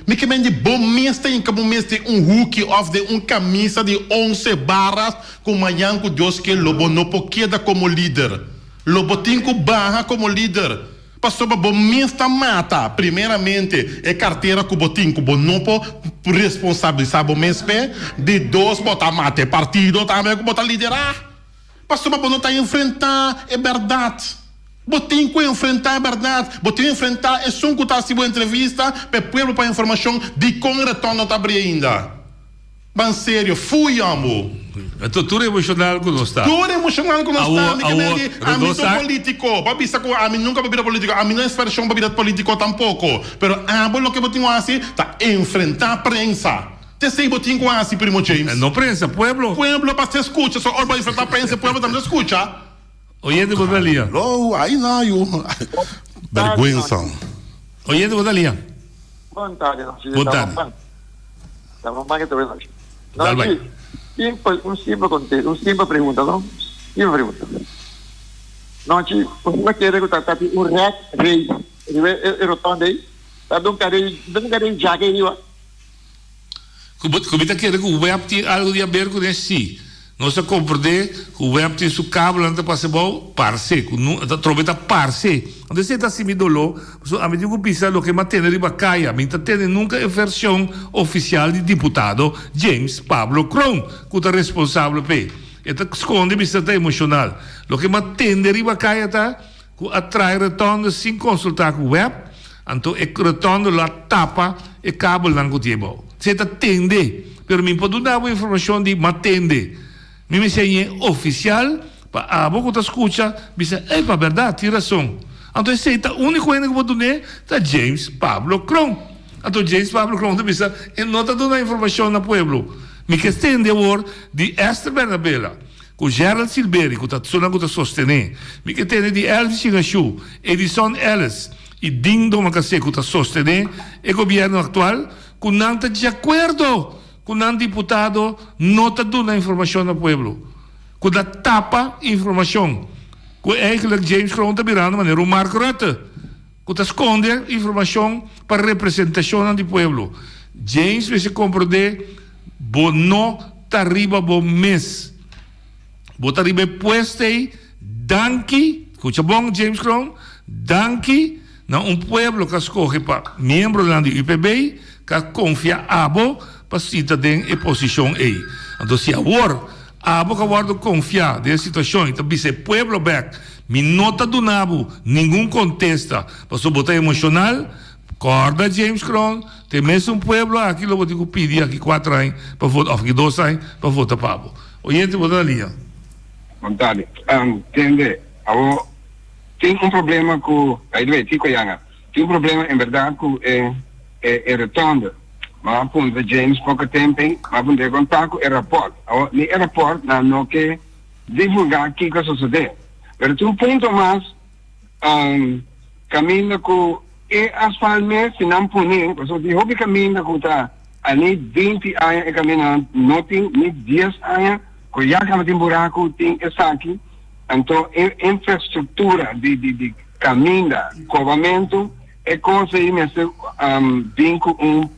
Me que de bom mês tem como mês tem hook off de camisa de 11 barras com manhã com Deus que lobo não queda como líder, lobo tem que barra como líder. Pastor, bom mês tá mata. Primeiramente, é carteira que botim, que bom não responsabilizar bom mês de dois botar mate partido também que botar liderar. Pastor, bom não tá enfrentar é verdade. Botim que enfrentar é verdade. Botim enfrentar é só que tá se boa entrevista para povo para informação de como retorno tá abrir ainda. Bem sério, fui amo. Tudo emocional que não está. Tudo emocional que não está. A mim sou político. Babisa que a mim nunca bebida político. A mim não é expressão bebida político tampouco. Pero lo que botinho assim tá enfrentar a prensa. Te sei botinho assim, primo James. Não prensa, pueblo. Pueblo para se escuta. Só para enfrentar a prensa, pueblo também escuta. Oyente Bodalia. Oh, aí não, eu. Vergüenza. Oyente Bodalia. Boa tarde. Boa tarde. Tá bom, vai que tu vês. Não, um simples pergunta, não? Simples pergunta. Não, você quer que o rei, ele rotonde aí, tá dando carei já que ele vai. Como está querendo que o web tenha algo de a ver com esse? Não se compreende que o web tem seu cabo lá para ser bom, parse, que troveta parse. Onde você está se me dolou, a medida que pisa lo que mantém riba caia, mas está tendo nunca a versão oficial de deputado James Pablo Crown, que está responsável por. Está esconde, mas está emocional. Lo que mantém riba caia está que atrai retorno sem consultar com o web, então é retorno lá tapa e cabo lá que tem bom. Você está tende, pero me pode dar uma informação de matende. Me enseñé oficial para a boca da escucha, dice, para verdade, tem razão. Então esse é o único que eu vou dar é James Pablo Crown. Então James Pablo Crown diz, ele não está dando informação no pueblo. Me que estende o de Esther Bernabela, com Gerald Silberi, que está sostenendo, me que tem de Elvis Chingachu, Edison Ellis e Dindo Macasé, que está sostenendo, e o governo atual, que não está de acordo. Quando um deputado não está dando informação ao povo, quando tapa informação, quando é que James Crown está virando de maneira o Marco Rutte, quando esconde informação para a representação do povo. James vai se compreender, não está arriba bom mês, está arriba puesto aí, danke, escuta bom James Crown, danke, não povo que escolhe para membro do IPB, que confia a para cidadão e posição aí. Então, se agora, a boca guarda confiar nessa situação, então, se o povo back, me nota do nabo, ninguém contesta, para só botar emocional, corda James Crown, tem mesmo um povo, aquilo eu vou pedir aqui 4 anos, para votar, aqui 2 anos, para votar para o Oyente, boa linha. Vontade. Entende? Tem um problema com, aí vem, tem um problema, em verdade, com é retorno. Mas apunta James pouco tempo, mas apunta contato e rapport. Ni rapport não que divulgar qué cosa sucede. Pero un punto más, camina con el asfalto si no pone, pues dijo que camina con ani 20 años e camina, no tiene ni 10 años, que ya que tem buraco, tem essa aqui, então infraestrutura de caminho, covamento, é coisa aí mesmo, vem com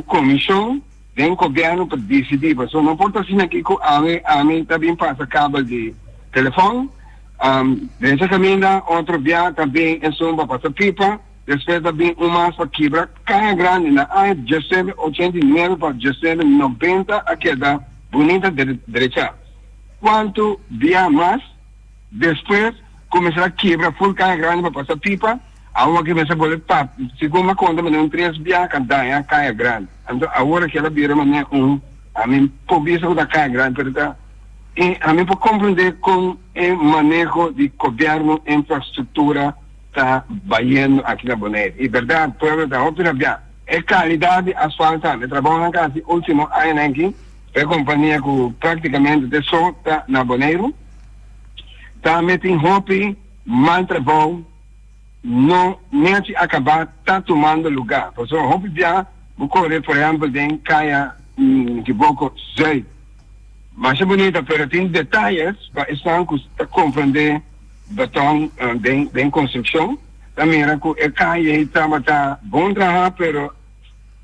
comissão, vem governo para decidir, mas não pode assim aqui que a mim também passa cabo de telefone, desse caminho, outro via também em Sumba passa pipa, depois também uma para quebrar, cai grande na área de 89 para 90 a queda bonita derecha. Quanto via mais, depois começar a quebrar full cai grande para passar pipa, agora que começa a bolar papo, segundo uma conta, mas não 3 via cantar cai grande. Então agora que ela vira mané a mim pobisa da cai grande, porque a mim pode compreender com o manejo de governo, infraestrutura está vaindo aqui na Bonaire. E verdade, o povo da outra via é qualidade asfaltada. Eu trabalho na casa último ano aqui, é companhia que praticamente de só está na Bonaire. Está metendo roupa, mal trabalho, não nem se acabar, está tomando lugar. Por isso, roupa via, vou correr, por exemplo, de caia que pouco sei. Mas é bonita, mas tem detalhes para estar compreender batom de construção. Também era que é caia e está bom trabalho, pero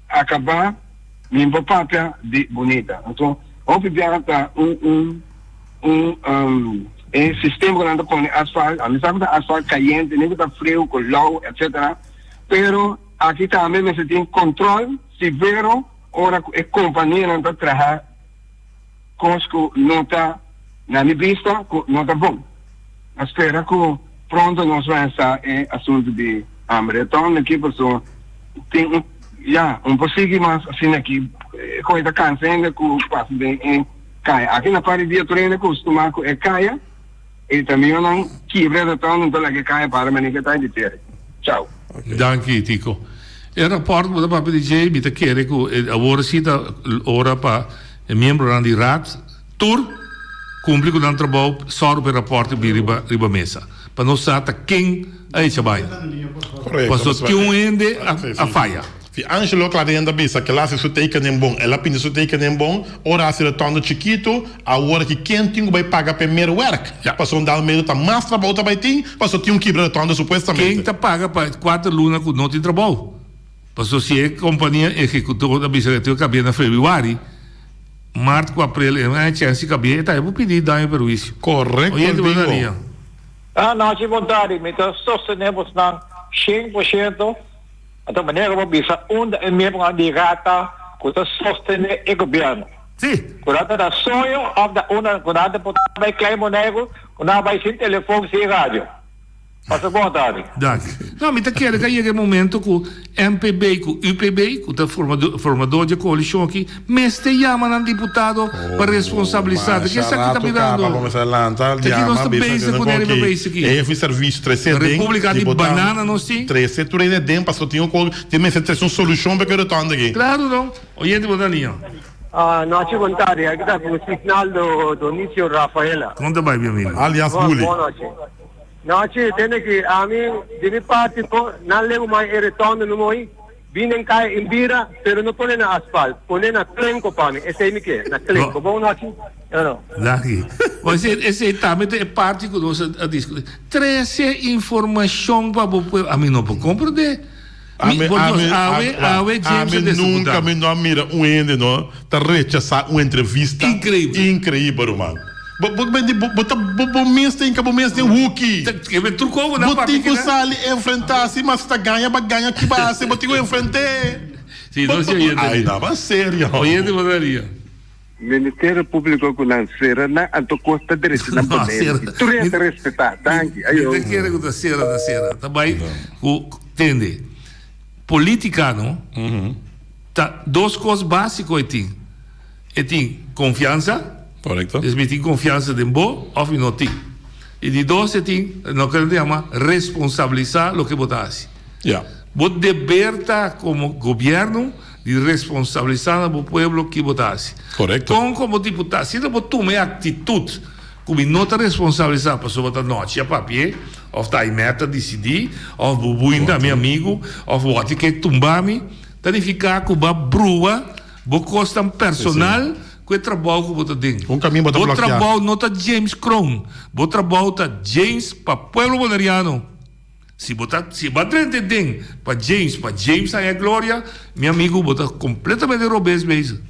acabar limpo papel de bonita. Então, obviamente sistema que anda com asfalto, a mensagem da asfalto caliente, nem que está frio, com low, etc. Pero aqui também você tem controle severo, ora a companhia não está trabalhando, coisa que não está na minha vista, não está bom. Espero que pronto nós vamos estar em assunto de hambre. Então, aqui pessoa tem possível mais assim aqui, coisa cansada que passa bem em caia. Aqui na parte de treino costuma é caia, e também não quebra então não tá que caia para mas que tá de ter. Tchau. Danke Tico. Il rapporto da Papa DJ mi chiede che ora si da ora pa membro di RAT tur cumpre con un trabalho só per rapporto di riba mesa. Per non stata quem aí chabai. Corretto. Posso ti un ende a faia. Fi Angelo Clarienda bisa que lá se su teken bom, ela pinta su teken bom, ora se retorno chiquito, a hora que quem tem vai pagar primeiro work. Passou um dar meio tá mais trabalho também tem, passou tinha quebra retorno supostamente. Quem tá paga para 4 lunas que não tem trabalho. Passou se é companhia executiva da bisa que cabia na Februari. Março com abril, a chance cabia, tá, eu vou pedir daí para isso. Correto. Nós de vontade, então sostenemos na 100%. Então, maneira como bisa membro de rata, que sostener o governo. Sim. Quando da sonho, quando vai claim monego, quando vai sem telefone, sem rádio. Passa vontade. Não, me tá querendo que chegue o momento que o MPB, que o UPB, que o formador de coalição aqui, mas te chama um deputado para responsabilizar. Que está aqui tá mirando? Vamos adelantar, nós basic com ele basic. É o serviço 3C. República de Banana, não sim? 3C, tu ainda tem, passou tinha uma solução para que eu retorne aqui. Claro, não. Oyente, boa linha. Nós te vontade, aqui está o signal do Nício Rafaela. Conta bem, meu amigo. Aliás, Bully. Boa noite. Nós temos que a mim de minha parte não levo mais retorno no moi vinem cai em bira pero não põe na asfalto põe na clenco para mim esse é me que na clenco boa noite não daqui mas esse também é parte que nós a discutir trazer informação para a mim não pode compreender nunca me não mira ende não tá rechazar uma entrevista incrível mano. Bom mês tem Wookie. Botem que sali enfrentar se mas tá ganha que base botem que enfrentar. Sim, não sei ainda. Ai, dava sério. Oyente Maria. Ministério Público Financeiro na anto costa direito na poder. Tu resta respeitar, tanque. Aí eu quero que da cera. Também o entende. Política não? Tá duas coisas básicas tem confiança. Correcto. Dus met die confiança de bo of não tem. E de dois tem, não quero chamar, responsabilizar o que botasse. Yeah. Bot deberta como governo de responsabilizar o povo que botasse. Correcto. Como deputado, se não tomar atitude Como não está responsabilizado para sobre a noite, a papier, ou tá aí meta decidir, ou bubu ainda meu amigo, ou vote que tumbar-me, ficar com uma brua, vou custar personal, que trabalho que você tem. Caminho para bloquear. Trabalho não tá James Crown, vou trabalho tá James para Pueblo Boneriano. Se bater tem para James aí é glória, meu amigo, bota completamente robês mesmo.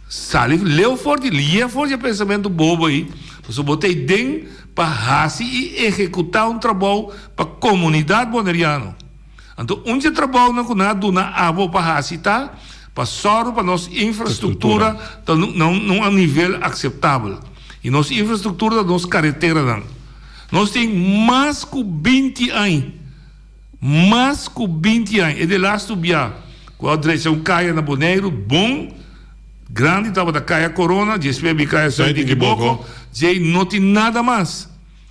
Sale, leu forte o pensamento bobo aí. Você botei dentro para raci e executar um trabalho para a comunidade boneriana. Então, onde trabalho não kuna duna abo para raci tá, para soro para nossa infraestrutura não a nível aceitável. E nossa infraestrutura da nossa carretera não. Nós temos mais que 20 anos. Mais que 20 anos. E de lá subia, com a direção caia na Boneiro, bom, grande, estava da caia Corona, de SPB caia Santi de Boco, de não tem nada mais.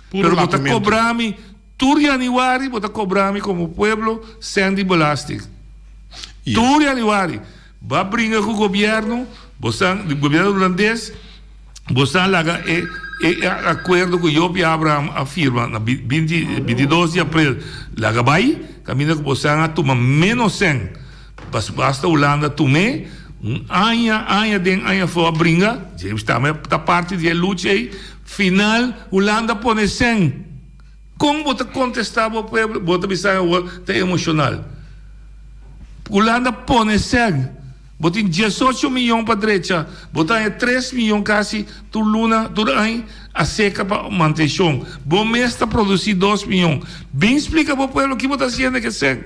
Pero bota cobrar-me, Turianiwari, bota cobrar-me como pueblo, sem de belasting. Turianiwari, vai brigar com o governo holandês, você laga acordo com o Abraham afirma na 22 de abril, laga vai, caminha com você a tomar menos 100, basta Holanda tomar Anha foi a brinca, James está parte de luta aí, final, Holanda põe 100. Como você contestava o povo, você pensava que é emocional. Holanda põe 100. Você tem 18 milhões para a direita, você tem 3 milhões quase, tu luna, tu ano, a seca para manutenção. Bom mês está produzindo 2 milhões. Bem explica para o povo o que você está fazendo que 100. O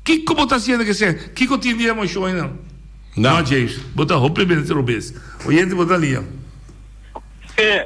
que você está fazendo que 100? O que você tem de emoção aí não? Não, James, bota roupa bem no beijo. Oyente, bota ali. Sim,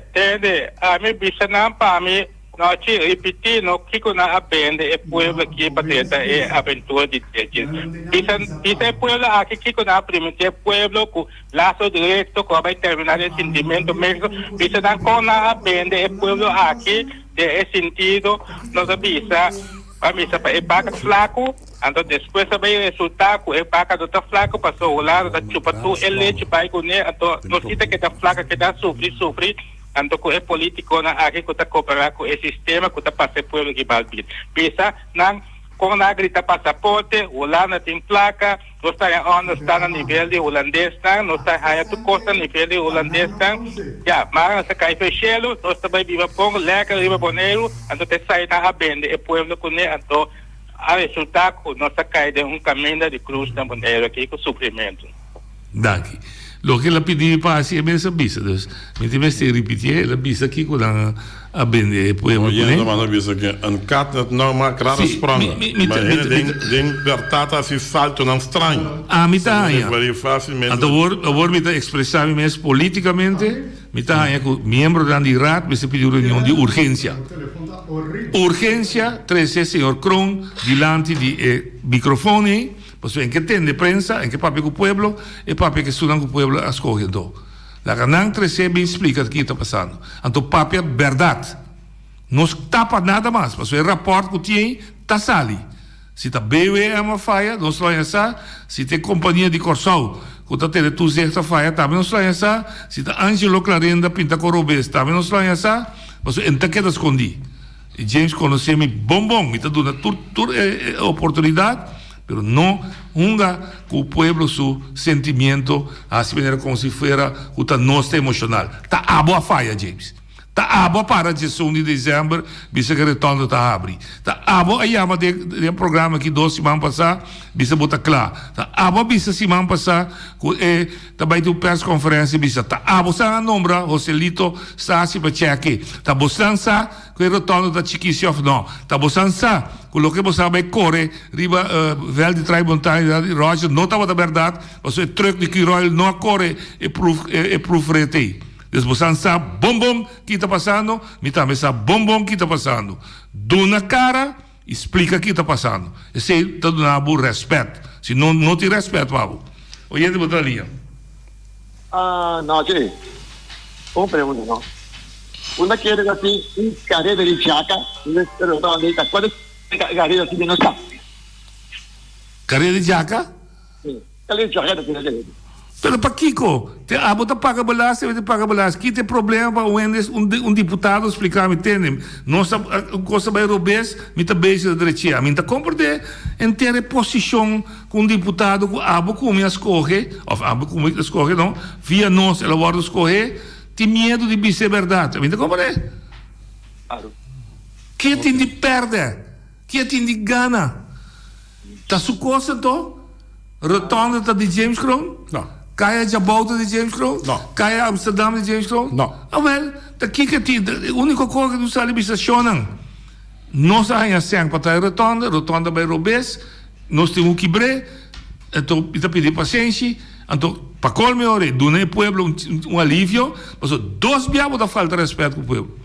entende? A minha bicha não para mim, não te repetir, não que na aprende é povo aqui para ter é aventura de ter. Isso é povo aqui que na primeira é povo com laço direto com vai terminar esse sentimento mesmo. Bicha não com na aprende é povo aqui de sentido não bicha. A missa para epaca flaco, então depois vai resultar com epaca do tá flaco passou o lado da chupa tu ele te vai com né, então não cita que tá flaca que tá sofrer, então com é político na aqui que tá cooperar com esse sistema que tá passando por que balbir. Pensa não com na grita passaporte, o Holanda tem placa, não está no nível de holandês, não está aí tu costa no nível de holandês, já, mas se cai fechado, não está bem viva pong, leca viva boneiro, então te sai na abende, e povo com né, então a resultar que não está cai de caminho de cruz na boneiro aqui com suprimento. Daqui. Lo che la pedivi passi e messa bisa, dus mi ti mesti ripeti la bisa aqui com a bende e poi Oyendo, mano, bisa que een kat het normaal klare sprong. Maar ding pertata si salto non strano. A mitad. Very facilmente. Agora mi ta expressar mes politicamente, mi ta com membro da Raad, mi se pediu reunião de urgência. Urgência, 13 senhor Kron, diante de microfone. Pues en que tiene prensa, en que papi con el pueblo, y papi que estudian con el pueblo escogiendo. La ganan 13 me explica o que está pasando. Entonces papi, verdad. No tapa nada más. Pues el reporte que tiene, está sali. Si está BWM falha, no se lo essa. Si tem companhia de Corsal, que está tendo tu certa falha, também não se lo essa. Si está Angelo Clarenda, pinta corobês, também não se lo essa. Pues en te queda escondido. E James conhece-me bom, me está dando toda oportunidade. Pero no hunga con el pueblo su sentimiento, así manera como si fuera una nostra emocional. Está abo a falla, James. Está abo para dia 1 de dezembro, bisa que retorno está abre. Está abo a llama de programa que 2 semanas passadas, bisa bota claro. Está abo bisa semana passada, também tem press conferência, bisa. Está abo sa nombra, Joselito, sa si para cheque. Está bostando sa, que o retorno da Chiquishoff não. Está bostando sa, com o que você vai correr, riba, vel de Traibontaina, Roger, não estava da verdade, mas o truque de que Royal não corre e proof rete. Después sabe bom que está passando, me também sabe bom que está passando. Dá na cara, explica o que está passando. Esse está dando respeito. Se não tem respeito, Pablo. Oyente, botar ali. Não, sim. Uma pergunta, não. Uma que era assim, carreira de jaca, pero não, nem tá quando carreira assim não está. Carreira de jaca? Sim. Carreira de jaca, Pero para Kiko, te abota paga belasting, te paga belasting. Aqui tem problema para um deputado explicar me tem. Nossa coisa vai robes, me tá beijo da direita. Me tá compreender em ter posição com um deputado que abo como escorre, ou abo como escorre não, via nós ela vai escorrer, tem medo de ser verdade. Me tá compreender? Claro. Que tem de perder, que tem de ganhar. Tá sua coisa então? Rotonda tá de James Crown? Não. Kaya Jabouta de James Crow? Não. Kaya Amsterdam de James Crow? Não. Ah, well, daqui que a única coisa que tu sabe é que nós ainda para a rotonda vai robes, nós temos que bre, então, está pedir paciência, então, para colme hora, do pueblo alívio, mas dois dias bota falta de respeito com o pueblo.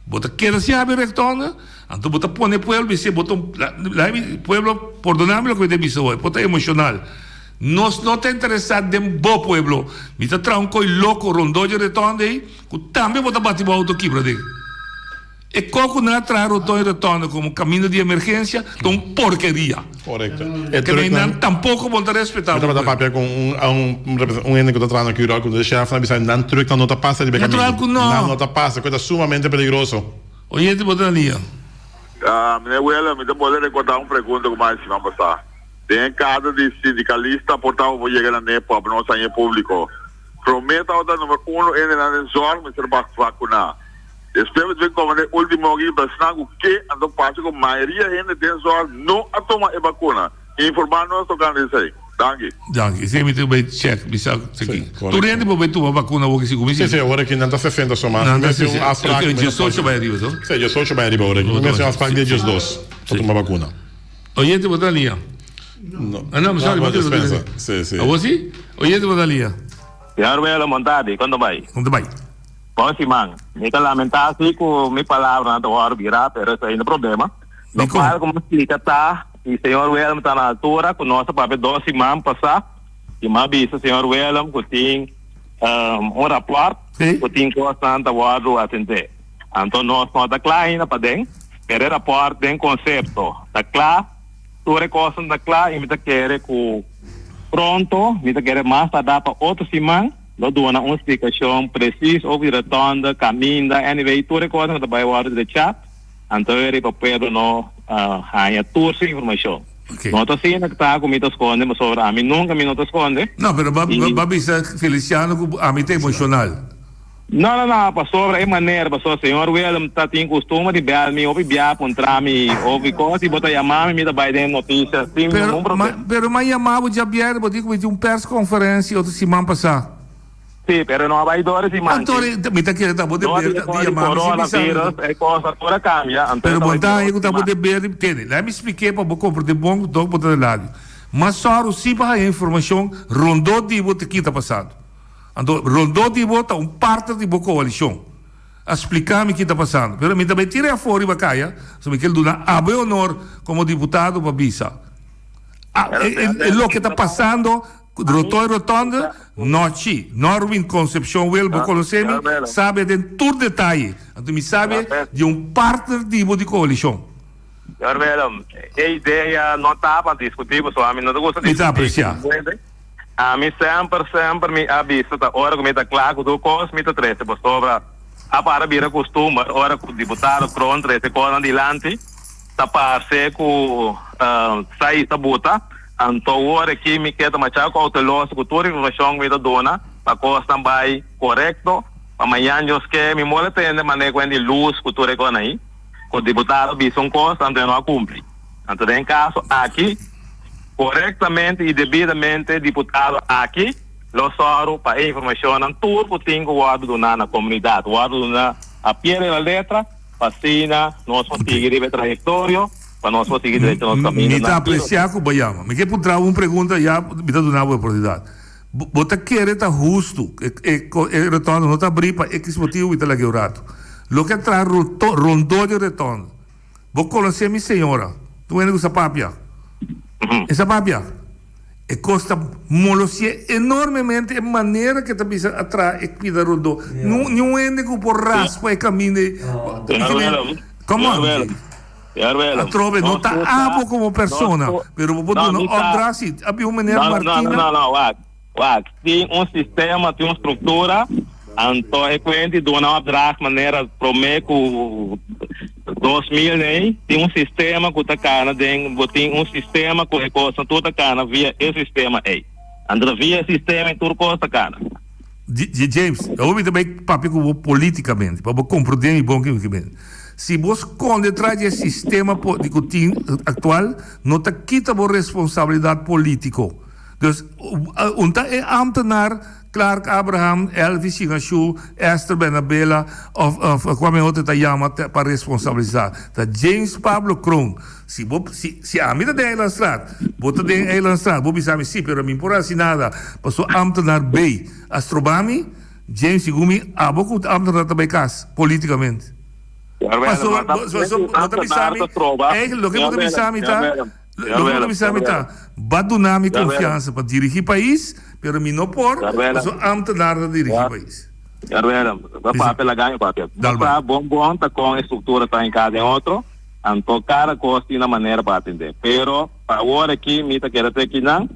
Bota queda se abre rotonda, então bota pôr no pueblo, e bota pueblo, perdoname o que eu disse hoje, bota emocional. Nós não estamos interessados em bom pueblo. Me está trazendo coisa louco, rondou de retorno aí, que também vou bater para o auto aqui, brother. E como não traz retorno como caminho de emergência, então porqueria. Correto. Que nem tampouco vão respeitar. Eu estava papel com um ente que está trazendo aqui, que o chefe na visão, não truque, não passa de caminho. Não passa, coisa sumamente perigoso. Oye, te botar ali. Minha abuela, me pode recordar uma pergunta que mais se vai passar. Tem cada de sindicalista, portanto, vou chegar na NEPA, para nós em público. Prometa a número 1 em la zona, me será vacunar. Depois vem como o último aqui, para o que ando passa com a maioria da gente tem zona não a tomar a vacuna. Informar-nos tocando isso aí. Danke. Sim, me tem que check, bisa aqui. Tu rende para ver tu vacuna o que se começa? Sim, agora que não está 60 só mais. Não, eu 18 vai arriba, não? Sim, 18 vai arriba agora. Começa as pragas de 2 para tomar vacuna. Oye, te botar ali. Não, sorry, mas dispensa. Sim. A você? Oye, te botar ali. Senhor Vela Montade, quando vai? Bom, Simão, me que lamentar se com minha palavra não hora virar, pero isso aí não é problema. Não fala como explica tá, e senhor Vela está na altura, com nossa papel 12 Simão passar, e mais vista senhor Vela, que tem rapport, que tem constante a atender. Então nós não está claro ainda para dentro, pero rapport tem conceito, está claro, tu recosta está claro, e me quer que pronto, me quer mais para dar para outro Simão, lo dou uma explicação precisa, ouve retorno, caminho, anyway, tu recosta vai hora de chat, então ele para Pedro não ganha toda essa informação. Não estou sendo que está com me esconde, mas sobre a mim nunca me não esconde. Não, pero babi sa Feliciano a mim tem emocional. Não, para sobre a maneira, para o senhor William está tem costume de ver me ouve viar contra mim, ouve coisa e botar chamar me da vai dar notícias, sim, não problema. Pero mas chamava de abier, botar com press conferência outro semana passar. Sim, pero não vai dores e manter. Então, me está querendo tá poder ver dia mais. Coronavírus é coisa toda cambia. Pero botar eu tá poder ver, entende? Lá me expliquei para compreender bom do botar lado. Mas só o se para a informação rondou de botar que está passado. Então, rondou de botar parte de boa coalição. Explicar-me o que está passando. Pero me também tirei a fora e bacaia, se me quer dar a bem honor como deputado para Bisa. É o que está passando. Rotonda, noite, Norwin Concepción Wilbo Colosemi, sabe de todo detalhe. Então, me sabe de partner de coalição. Senhor Velho, a ideia não estava discutível, só a mim não gosta de apreciar. A mim sempre me avisa, a hora que me está claro, do cos, me está triste, por sobre a para vir costume, a hora que o deputado contra esse coisa adiante, está para ser com sair da bota. Então, agora aqui me quer mais cauteloso com toda a informação que me dona, para que também correto. Amanhã eu que me molesta de maneira de luz com toda a coisa aí, com o deputado disse coisa, então não cumpre. Então, em caso aqui, corretamente e devidamente, deputado aqui, lo soro para a informação, tudo que tem que donar na comunidade, donar a pele da letra, vacina, nós vamos seguir a trajetória, para nós conseguir direito ao nosso caminho. Me está apreciando com o Bayama. Me quer perguntar uma pergunta já me está dando uma oportunidade. Você quer estar justo, retorno não está abrir para X motivo e está lá quebrado. Lo que traz rondou de retorno. Vou conhecer a minha senhora. Tu vendo essa papia? Essa papia custa molossia enormemente a maneira que também atrás e cuida rondou. Não é que por raspa e caminho. Como a trove não está amo como persona, pero vou não obdrasi, havia uma maneira Martina. Não, Tem sistema, tem uma estrutura, então é quente, de uma maneira, prometo 2000, né? Tem sistema que está cana, tem sistema que é coisa toda cana via esse sistema aí. Então via sistema em tudo coisa cana. James, eu vou também papel politicamente, para compreender bom que se você quando traz esse sistema de atual, não te quita a responsabilidade política. Dus é ambtenaar Clark Abraham, Elvis Singashu, Esther Benabella of kwame outra ta yama para responsabilizar. Ta James Pablo Kroon. Se a mim da Eilandstraat, bota de Eilandstraat, bobi sabe sim, pero mim por assinada, passou ambtenaar B. Astrobami, James Igumi, aboco ambtenaar também cas politicamente. Passou, não tá sabe, lo que não sabe tá. Lo que sabe tá, badunami confiança para dirigir país, pero mim não por, passou ambtenaar para dirigir país. Papel ganho papel. Tá bom tá com a estrutura tá em cada outro. Então, cada coisa tem uma maneira para atender. Pero, agora aqui, me está querendo aqui, não.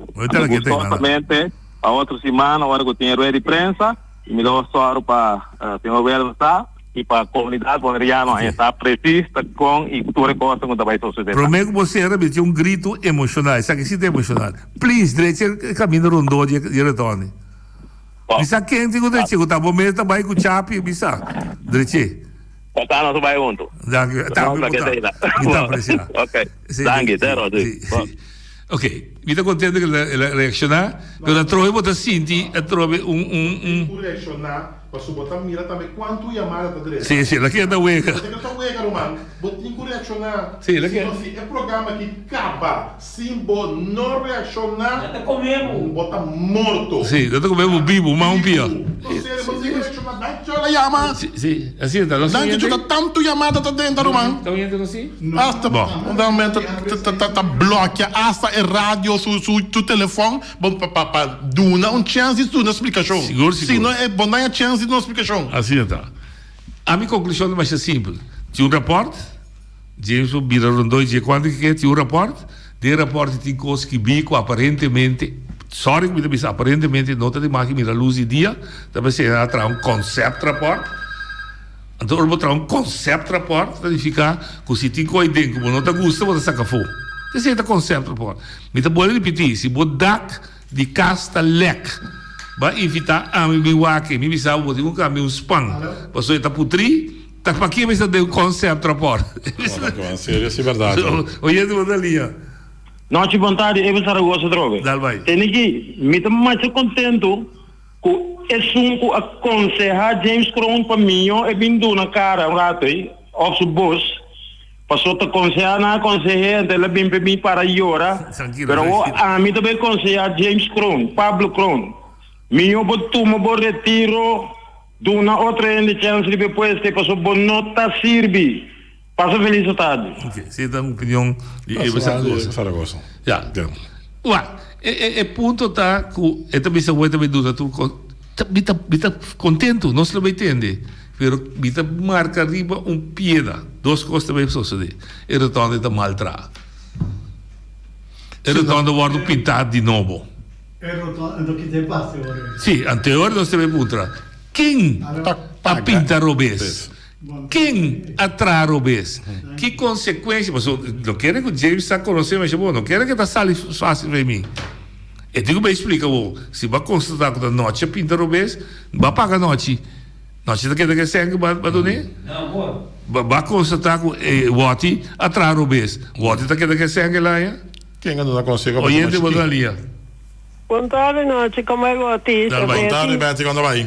Justamente, a outra semana, agora que eu tenho rueda de prensa, e me dou só para ter uma vela, tá? E para a comunidade boliviana, está prevista com e toda coisa que vai suceder. Prometo que você repetir grito emocional, sabe que emocional. Please, direito, caminho rondou de retorno. Bisa quente que eu digo, tá bom mesmo, tá bem com o chapi, bisa. Direito. Tá, nós vamos junto. Ok. Danke, ok, mi sta contento che reaccionar, però trovo che senti e trovi un reaccionar, posso botar mira também quanto chamada da direita. Sì, la chiede uega. Perché sta uega, Roman, botin ku reaccionar. Sì, la chiede. É programa que acaba, simbo não reaccionar. Até comemos. Bota morto. Sì, até comemos vivo, ma un pia. Sì, assim tá. Danke, tu tá tanto chamada tá dentro, Roman. Tá ouvindo assim? Hasta bom, normalmente tá bloqueia hasta a rádio su telefone, bom para dar uma chance de uma explicação. Seguro. Se não é bom dar chance de uma explicação. Assim tá. A minha conclusão é mais simples. Tinha rapport, James Bira Rondoi dizia quando que tinha rapport, de rapport tem coisas que bico aparentemente, sorry que me disse aparentemente nota de máquina mira luz e dia, também se entra concept rapport. Então eu vou trazer concept rapport, significa que se tem coisa dentro, como não te gusta, você saca fogo. Esse é o concept rapport. Me tá bom repetir, se vou dar de casta lec, vai evitar a mim wake, me bisa vou ter caminho spam. Passou eta putri, tá para que me está de concept rapport. Sério, é verdade. Oye, tu da linha. Não te vontade, eu vou Saragossa droga. Dal vai. Tem que me tá mais contento com esse aconselhar James Crown para mim, é vindo na cara um rato aí, off the bus. Passou a aconselhar na aconselhar, ela vem para mim para llorar. Pero a mim também aconselhar James Crown, Pablo Crown. Minha botuma bo retiro de uma outra chance de depois ter passou boa nota sirve. Passa felicidade. Ok, você dá uma opinião de Saragossa. Já. Ué, é ponto tá que é também se vai também dúvida tu tá contento, não se vai entender. Pero bita marca arriba pieda, duas coisas também suceder. E retorno da maltra. E retorno guardo pintado de novo. Do que te passa agora. Sì, anteriore non si deve punta. Quem a pinta robês? Quem atrai robês? Que consequência? Mas não quero que o James está conhecendo, mas não quero que tá sali fácil para mim. E digo bem explica, se vai constatar que a noite pinta robês, vai pagar a noite. Noite tá querendo que sangue vai doner? Não, vai constatar que o Wati atrai robês. O Wati tá querendo que sangue lá, hein? Quem não consegue? Oyente boa linha. Buon notte, come va ti? Buon tardi, Betty, quando vai?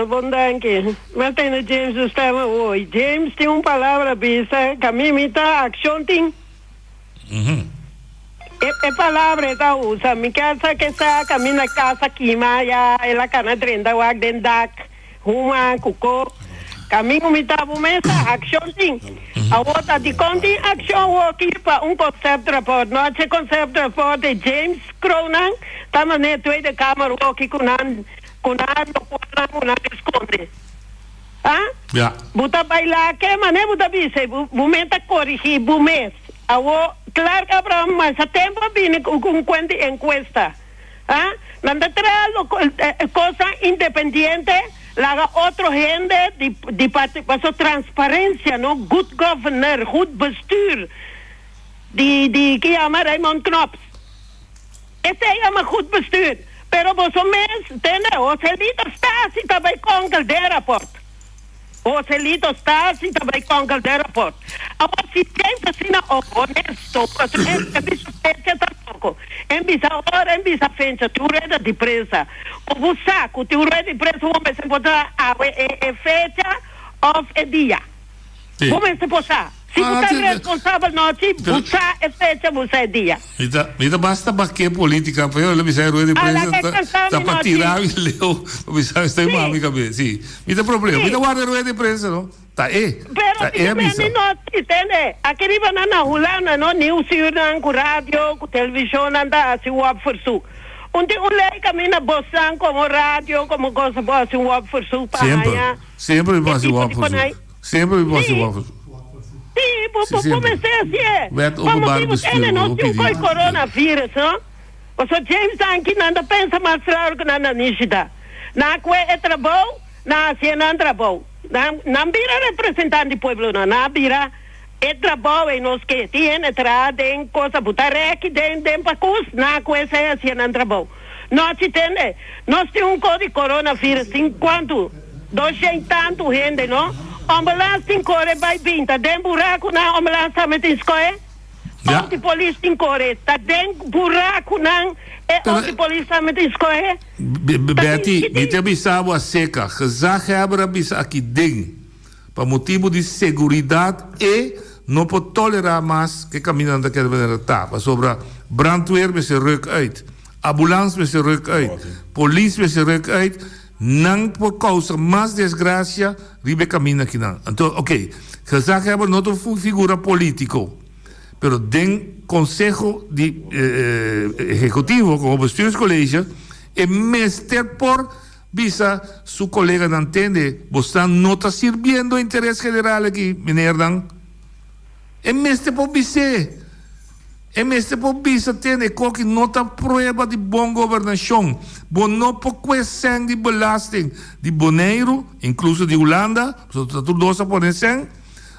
Buon danke. Ma tem James estava hoje. James tem uma palavra bisa, que a mim me tá action ting. É palavra tá usa, me casa que está caminha casa aqui, maia, ela cana trenda wag den dak, uma cuco. Caminho me tá mesa action ting. A outra de conti action aqui para concept report. Não é concept report de James Cronan. Tama ne tweede kamer aqui com esconde. Ah? Ja. Buta bailar que mané buta bise, momento corrigir bumes. Awo claro que Abraham mas a tempo vine com encuesta. Nanda trae cosa independiente, la otra gente die paso transparencia, no? Good governor, goed bestuur. Die que llama Raymond Knops. Ese llama goed bestuur. Pero vos o mes, o celito está si também com o rapport. O celito está si também com o rapport. Agora, se tem assim, honesto, porque é bicho tampoco. Em bisa fencha, tu reda de presa. O busaco, tu reda de presa, vamos se botar a fecha of a dia. Vamos se botar. Se você é responsável, não, você é fecha, você é dia. Então basta bater política, para eu lembrar o de prensa, tá para tirar e leu, bisa está em mami cabeça, sim. Não tem problema, não guarda o de prensa, não. Tá aí. Pero se não entende, aqui riba na hulana, no news na com rádio, com televisão, anda assim o absurdo. Onde o lei camina boçan como rádio, como coisa boa assim o absurdo para sempre passa o absurdo. Sempre passa o absurdo. Sim, comecei assim. Vamos ter não tem coi coronavírus, não? O senhor James aqui não pensa mais claro que não nishida. Na que é trabalho, na se não trabalho. Não vira representante do povo, não vira é trabalho e nós que tem entrada em coisa butarek, tem pacus, na que é assim não trabalho. Nós entende? Nós temos código coronavírus, enquanto 200 tanto gente, não? Ambulância em Coreia vai vir, tá dentro buraco na ambulância me tem escolha? Onde polícia em Coreia, tá dentro buraco na onde polícia me tem escolha? Betty, me avisava a seca, gezag hebben avisa aqui dentro, para motivo de segurança e não pode tolerar mais que caminhando daquela maneira tá, sobre brandweer me se ruk uit, ambulância me se ruk uit, polícia me se ruk uit. Não por causa mais desgraça, ribe caminha aqui não. Então, ok, gezag hebben não uma figura político, pero den consejo de executivo como bestuurscollege é mester por visa su colega não entende, você não está servindo o interesse geral aqui, meneer dan. É mester por vice. E mestre por bisa tem que nota prova de boa governação, bom não por questão de belasting de Bonaire, incluso de Holanda, tudo dosa por esse.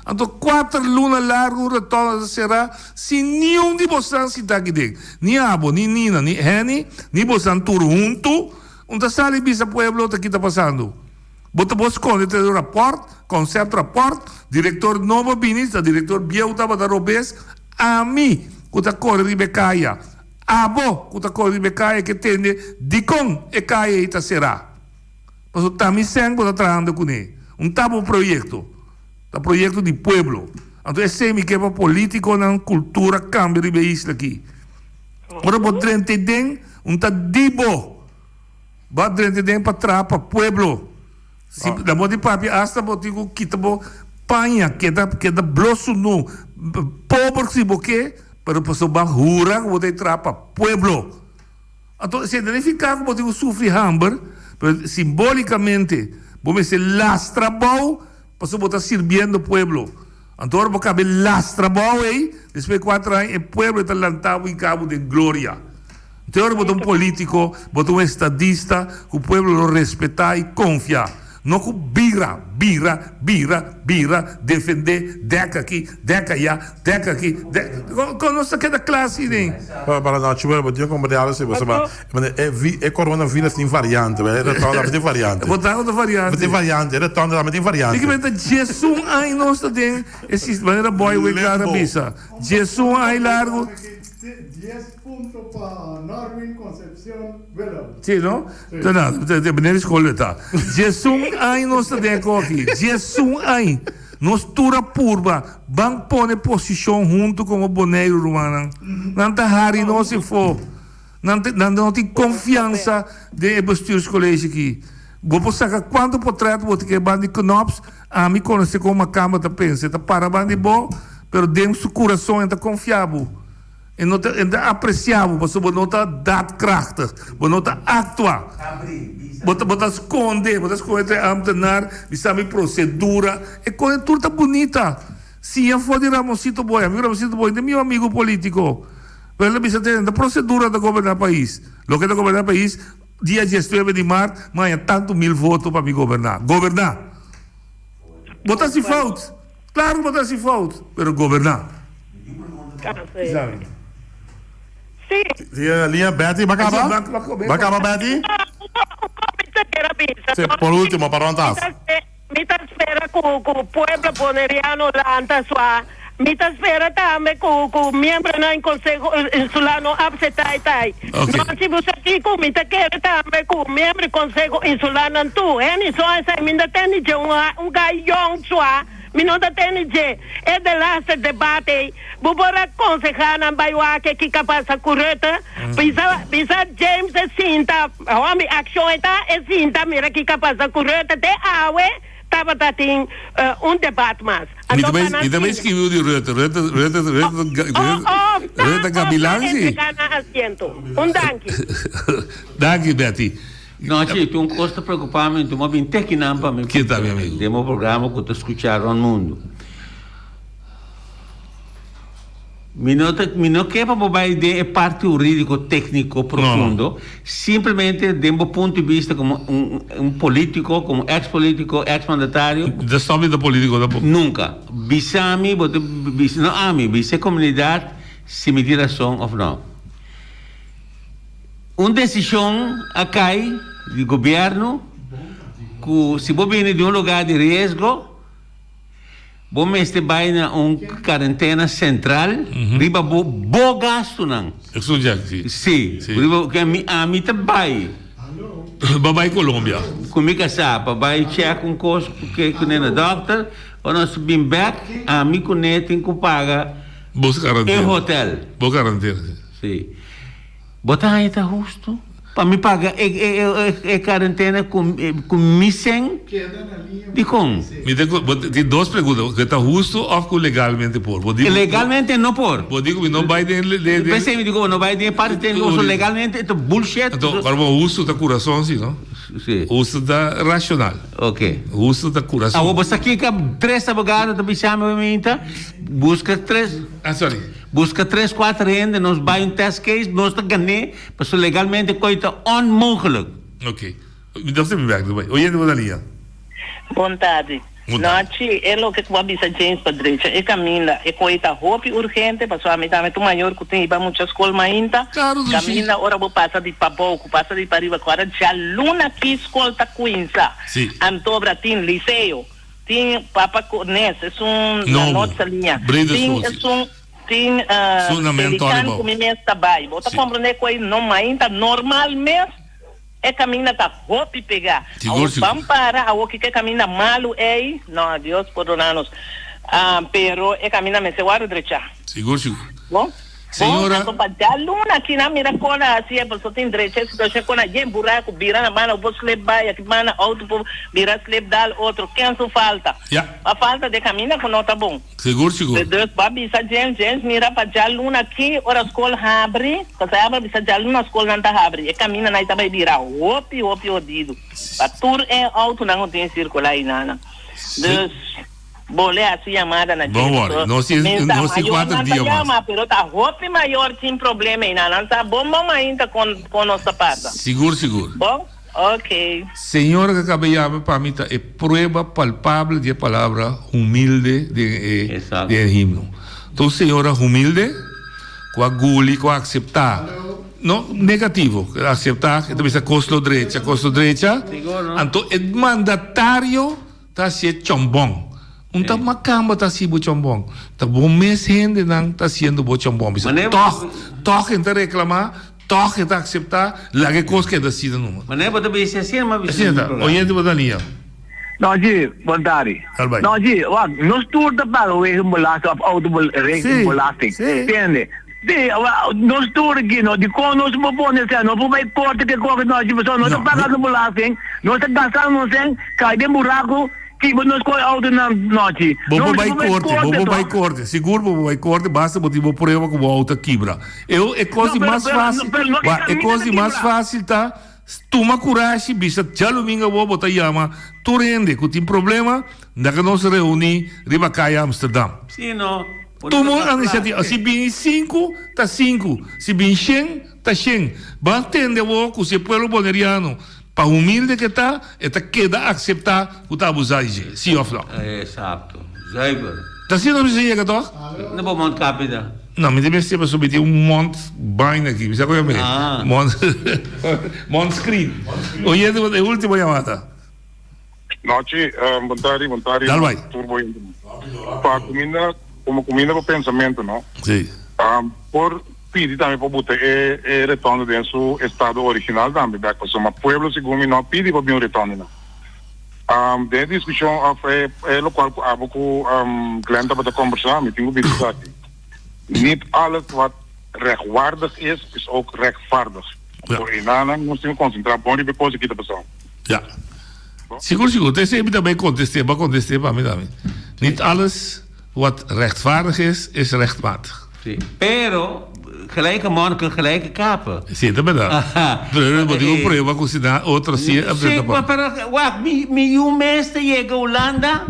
Então 4 lunas largo retorno será se nenhum de vocês está aqui dentro, nem abo, nem Nina, nem Henny, nem vocês tudo junto, onde sai bisa pueblo que está passando. Bota vos com o rapport, conceito rapport, diretor novo ministro, diretor Biauta para Robes, a mim. Kuta kore ribe kaya. Abo, kuta kore ribe kaya que tende dicon e kaya ita será. Paso tami sen bota trabajando com ele. Tabo projeto. Ta projeto de pueblo. Então esse me que político na cultura cambia ribe isla aqui. Ora bot drente den, ta dibo. Bot drente den para trapa pueblo. Si da modi papi hasta botigo kitabo panha que da blosso no pobre si boque. Pero pasó bajura como de trapa pueblo. Entonces se identifica como digo sufre hambre, pero simbólicamente vamos se lastra bau, pasó botar sirviendo pueblo. Entonces vos cabe lastra bau aí, después de 4 años el pueblo está lantado en cabo de gloria. Entonces botar un político, botar un estadista, que el pueblo lo respeta y confía. No com bira, defender, deca aqui, deca aqui. Com nossa cada classe, né? Para nós, eu digo como de algo, é coronavírus tem variante, tem variante. Botar outra variante. Tem variante, tem variante. Diga bem, Jesus ai nossa tem, esse maneira boy we cara bisa. Jesus ai largo. 10 puntos para Norwin Concepción Velo. Sim, não? Então, não, beneiro escolha, tá. Jesus ai nossa tem aqui. Jesus ai. Nós tura purba, vão pôr posição junto com o boneiro romano. Não tá hari não se for. Não tem confiança de bestuurscollege aqui. Vou sacar quanto portreto vou ter que bandar de Knops, a mim conhecer como uma cama da pensa, tá para bandar bom, pero dentro do coração é confiável. E não está apreciável, você não está daadkrachtig, você não está actuar. Você esconde ambtenaar, die sabe procedura, e com tudo bonita. Se eu for de Ramosito Boy, amigo Ramosito Boy, é meu amigo político. Ela bisa ter a procedura de governar o país. Lo que é governar o país, dia 19 de março, manhã tanto 1000 votos para me governar. Governar. Botar se falta. Claro, botar se falta. Pero governar. Sabe? Sim. Linha Betty, vai acabar? Vai acabar, Betty? Sim, por último, para onde estás? Me espera que o pueblo boneriano lá anda sua. Me espera também que o membro não consegue insulano absetai tai. Nós temos aqui que me quer também que o membro consegue insulano tu. É só essa me tem de um gaião sua. Me não tem de é de lá esse debate. Bubora aconselhar na bairro que capaz a correta. Bisa James é cinta. Homem ação é cinta. Mira que capaz a correta de awe. Estava tem debate mais. E também escreveu de Reta Gabilanzi. Danke, Betty. Não, tu não custa preocupar-me, tu não vem ter que não para mim. Que tá, meu amigo? Temos um programa que tu escutaram no mundo. Me não quer para bobar ideia parte jurídico técnico profundo, simplesmente de um ponto de vista como um político, como ex-político, ex-mandatário. Da sombra da político da nunca. Bisami, não ami, bisa comunidade se me tira som ou não. Uma decisão acai do governo que se você vem de um lugar de risco, você vai na quarentena central, riba bo gasto não. Isso já sim. Riba que a mim também. Babai Colômbia. Comigo sabe, vai check coisa que nem a doctor, ou nós bem back, a mim com tem que pagar. Busca quarentena. Em hotel. Busca quarentena. Sim. Botar aí tá justo. Para me pagar quarentena com missem de como? Tem duas perguntas. Que está justo ou legalmente por? Legalmente não por. Vou dizer que não vai de... Pensei, me digo, não vai de parte tem legalmente, é bullshit. Então, para o uso da coração, sim, não? Sim. Uso da racional. Ok. Uso da coração. Ah, você aqui que 3 advogados da chama busca 3. Ah, sorry. Busca 3, 4 rendas, nós vai test case, nós está ganhando, mas legalmente coisa onmogelijk. Ok. Me dá você me back, Oi, Ana Maria. Boa tarde. Nós é o que eu avisa James Padrecha, é caminha, é coisa roupa urgente, para a metade do maior que tem para muitas escolas ainda. Caminha, agora vou passar de papoco, passa de para riba, agora já luna que escola está coinça. Sim. Antobra tem liceu, tem Papa Cornés, é na nossa linha. Tem americano como mês trabalho. Você compreende que não ainda normalmente é caminho da roupa pegar. Vamos parar o que caminha malo é, não, Deus perdonar-nos. Pero é caminho me se guarda direita. Seguro. Bom? Senhora, aluna aqui na mira cola assim, a pessoa tem direito, se você quando alguém buraco vira na mano, você leva aqui mana outro vira slip dal outro, quem só falta. A falta de caminho que não tá bom. Seguro. Deus babi sa James mira para aluna aqui, ora escola abre, porque abre bisa aluna escola não tá abre. É caminho na ita vai virar opi odido. A tour é auto não tem circular aí nana. Deus Bolé assim chamada na gente. Não se 4 dias mais. Pero tá roupa maior tem problema ainda. Não tá bom ainda com nossa pata. Seguro. Bom? Ok. Senhora que acabei de chamar para mim é prova palpável de palavra humilde de himno. Então, senhora humilde, com a guli, com a aceitar. Não, negativo. Aceitar, então é costo direita. Então, é mandatário tá ser chombong. Tá macamba tá si bochombong. Tá bom mês gente não tá sendo bochombong. Toque então reclamar, toque tá aceitar, lá que coisa que decide não. Mas não pode ser assim, mas assim tá. Oyente botalia. Não, G, boa tarde. Não, G, nós tudo para o erro molasco, automóvel molasco. Entende? Nós tudo aqui, nós de como nós vamos pôr nesse ano, não vai corte que corre nós, nós não pagando molasco, nós tá gastando sem, cai de buraco. Que nós coi auto na noite. Bobo vai corte. Seguro bobo vai corte, basta motivo prova que o auto quebra. É coisa mais fácil. É coisa mais fácil, tá? Toma coragem, bicha, já domingo vou botar chama. Tu rende, que tem problema, daí nós reúne, riba caia Amsterdam. Sim, não. Tomou a iniciativa. Se bem 5, tá 5. Se bem 100, tá 100. Vai entender o que o povo boneriano, para humilde que tá, queda aceitar o que tá abusar de. Sim ou não? Exato. Zuiver. Tá sendo não se toch? Não vou monte capita. Não, mas deve ser para subir monte bem aqui. Você conhece mesmo? Monte screen. Hoje é a última chamada. Noite, vontade. Dá vai. Turbo para comida para pensamento, não? Sim. Por pedir também para botar retorno dentro do estado original também, porque o pueblo segundo não pede para um retorno, não. De discussão é o qual o cliente para conversar, me tenho visto aqui. Niet alles wat rechtvaardig is ook rechtvaardig. Voor Inana moesten we concentreren op die coisa que está passando. Ja. Seguro. Dat is even daarbij contesteren para mim também. Niet alles wat rechtvaardig is rechtmatig. Sí. Pero gelijke monniken, gelijke kapen. Sim, também dá. Pero eu digo prueba considerar outro sim. Sim, pero wacht, mi mestre chega a Holanda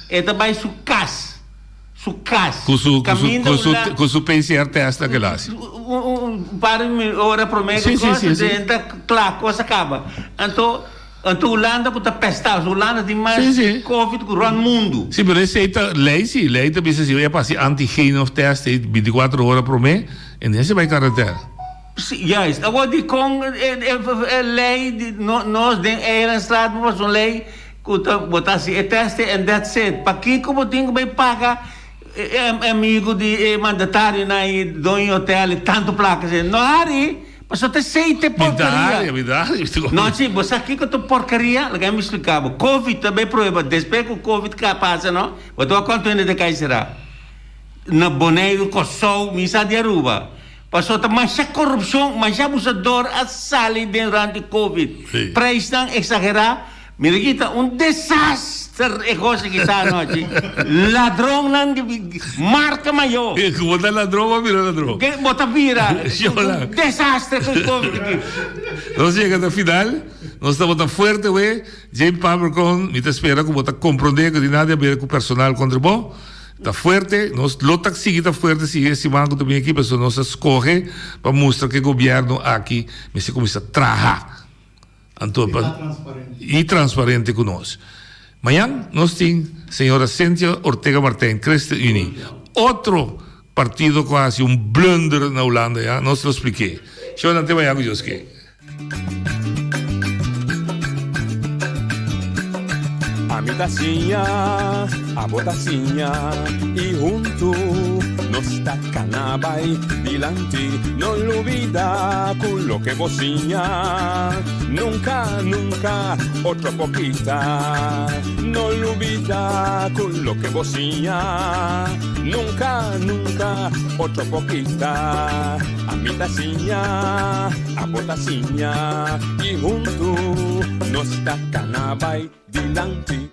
e também su cas. Com su PCR testa que lá. Para ora para mim que coisa claro, coisa acaba. Então Holanda que está pestado, Holanda tem mais Covid que o mundo. Sim, mas esse lei também se vai passar antigeno teste 24 horas por mês, e nem se vai quarentena. Juist. Agora de com lei nós de Eilandstraat was een lei que botar se teste and that's it. Para que como tem que pagar amigo de mandatário na dono hotel tanto placas não hari mas até seite porcaria não sim você aqui que tu porcaria lá me explicava Covid também prova depois que o Covid que passa não o tu quanto ainda de cai será na boneiro coçou misa de Aruba passou tá mais corrupção mais abusador a sali durante Covid preço não exagerar Mirigita, desastre é coisa que está noite. Ladrão não marca maior. Bota ladrão ou vira ladrão? Bota vira. Desastre com o Covid. Nós chegamos ao final, nós estamos tão forte, ué. James Pampercon, me espera que bota compreender que de nada a ver com o personal contra bom. Está forte, nós lotak sigue está forte, sigue esse banco também aqui, mas nós escorre para mostrar que o governo aqui se começa a trabalhar. E transparente conosco. Amanhã nós temos a senhora Cíntia Ortega Martins, Creste Uni. Outro partido quase blunder na Holanda, já? Nós lo expliquei. Eu não tenho mais algo que A mi tacinha, a botacinha e junto nos tacanabay dilante no lo olvida con lo que bocinha nunca, nunca otra poquita no lo olvida con lo que bocinha nunca, nunca otra poquita a mi tacinha, a botacinha y junto nos tacanabay dilante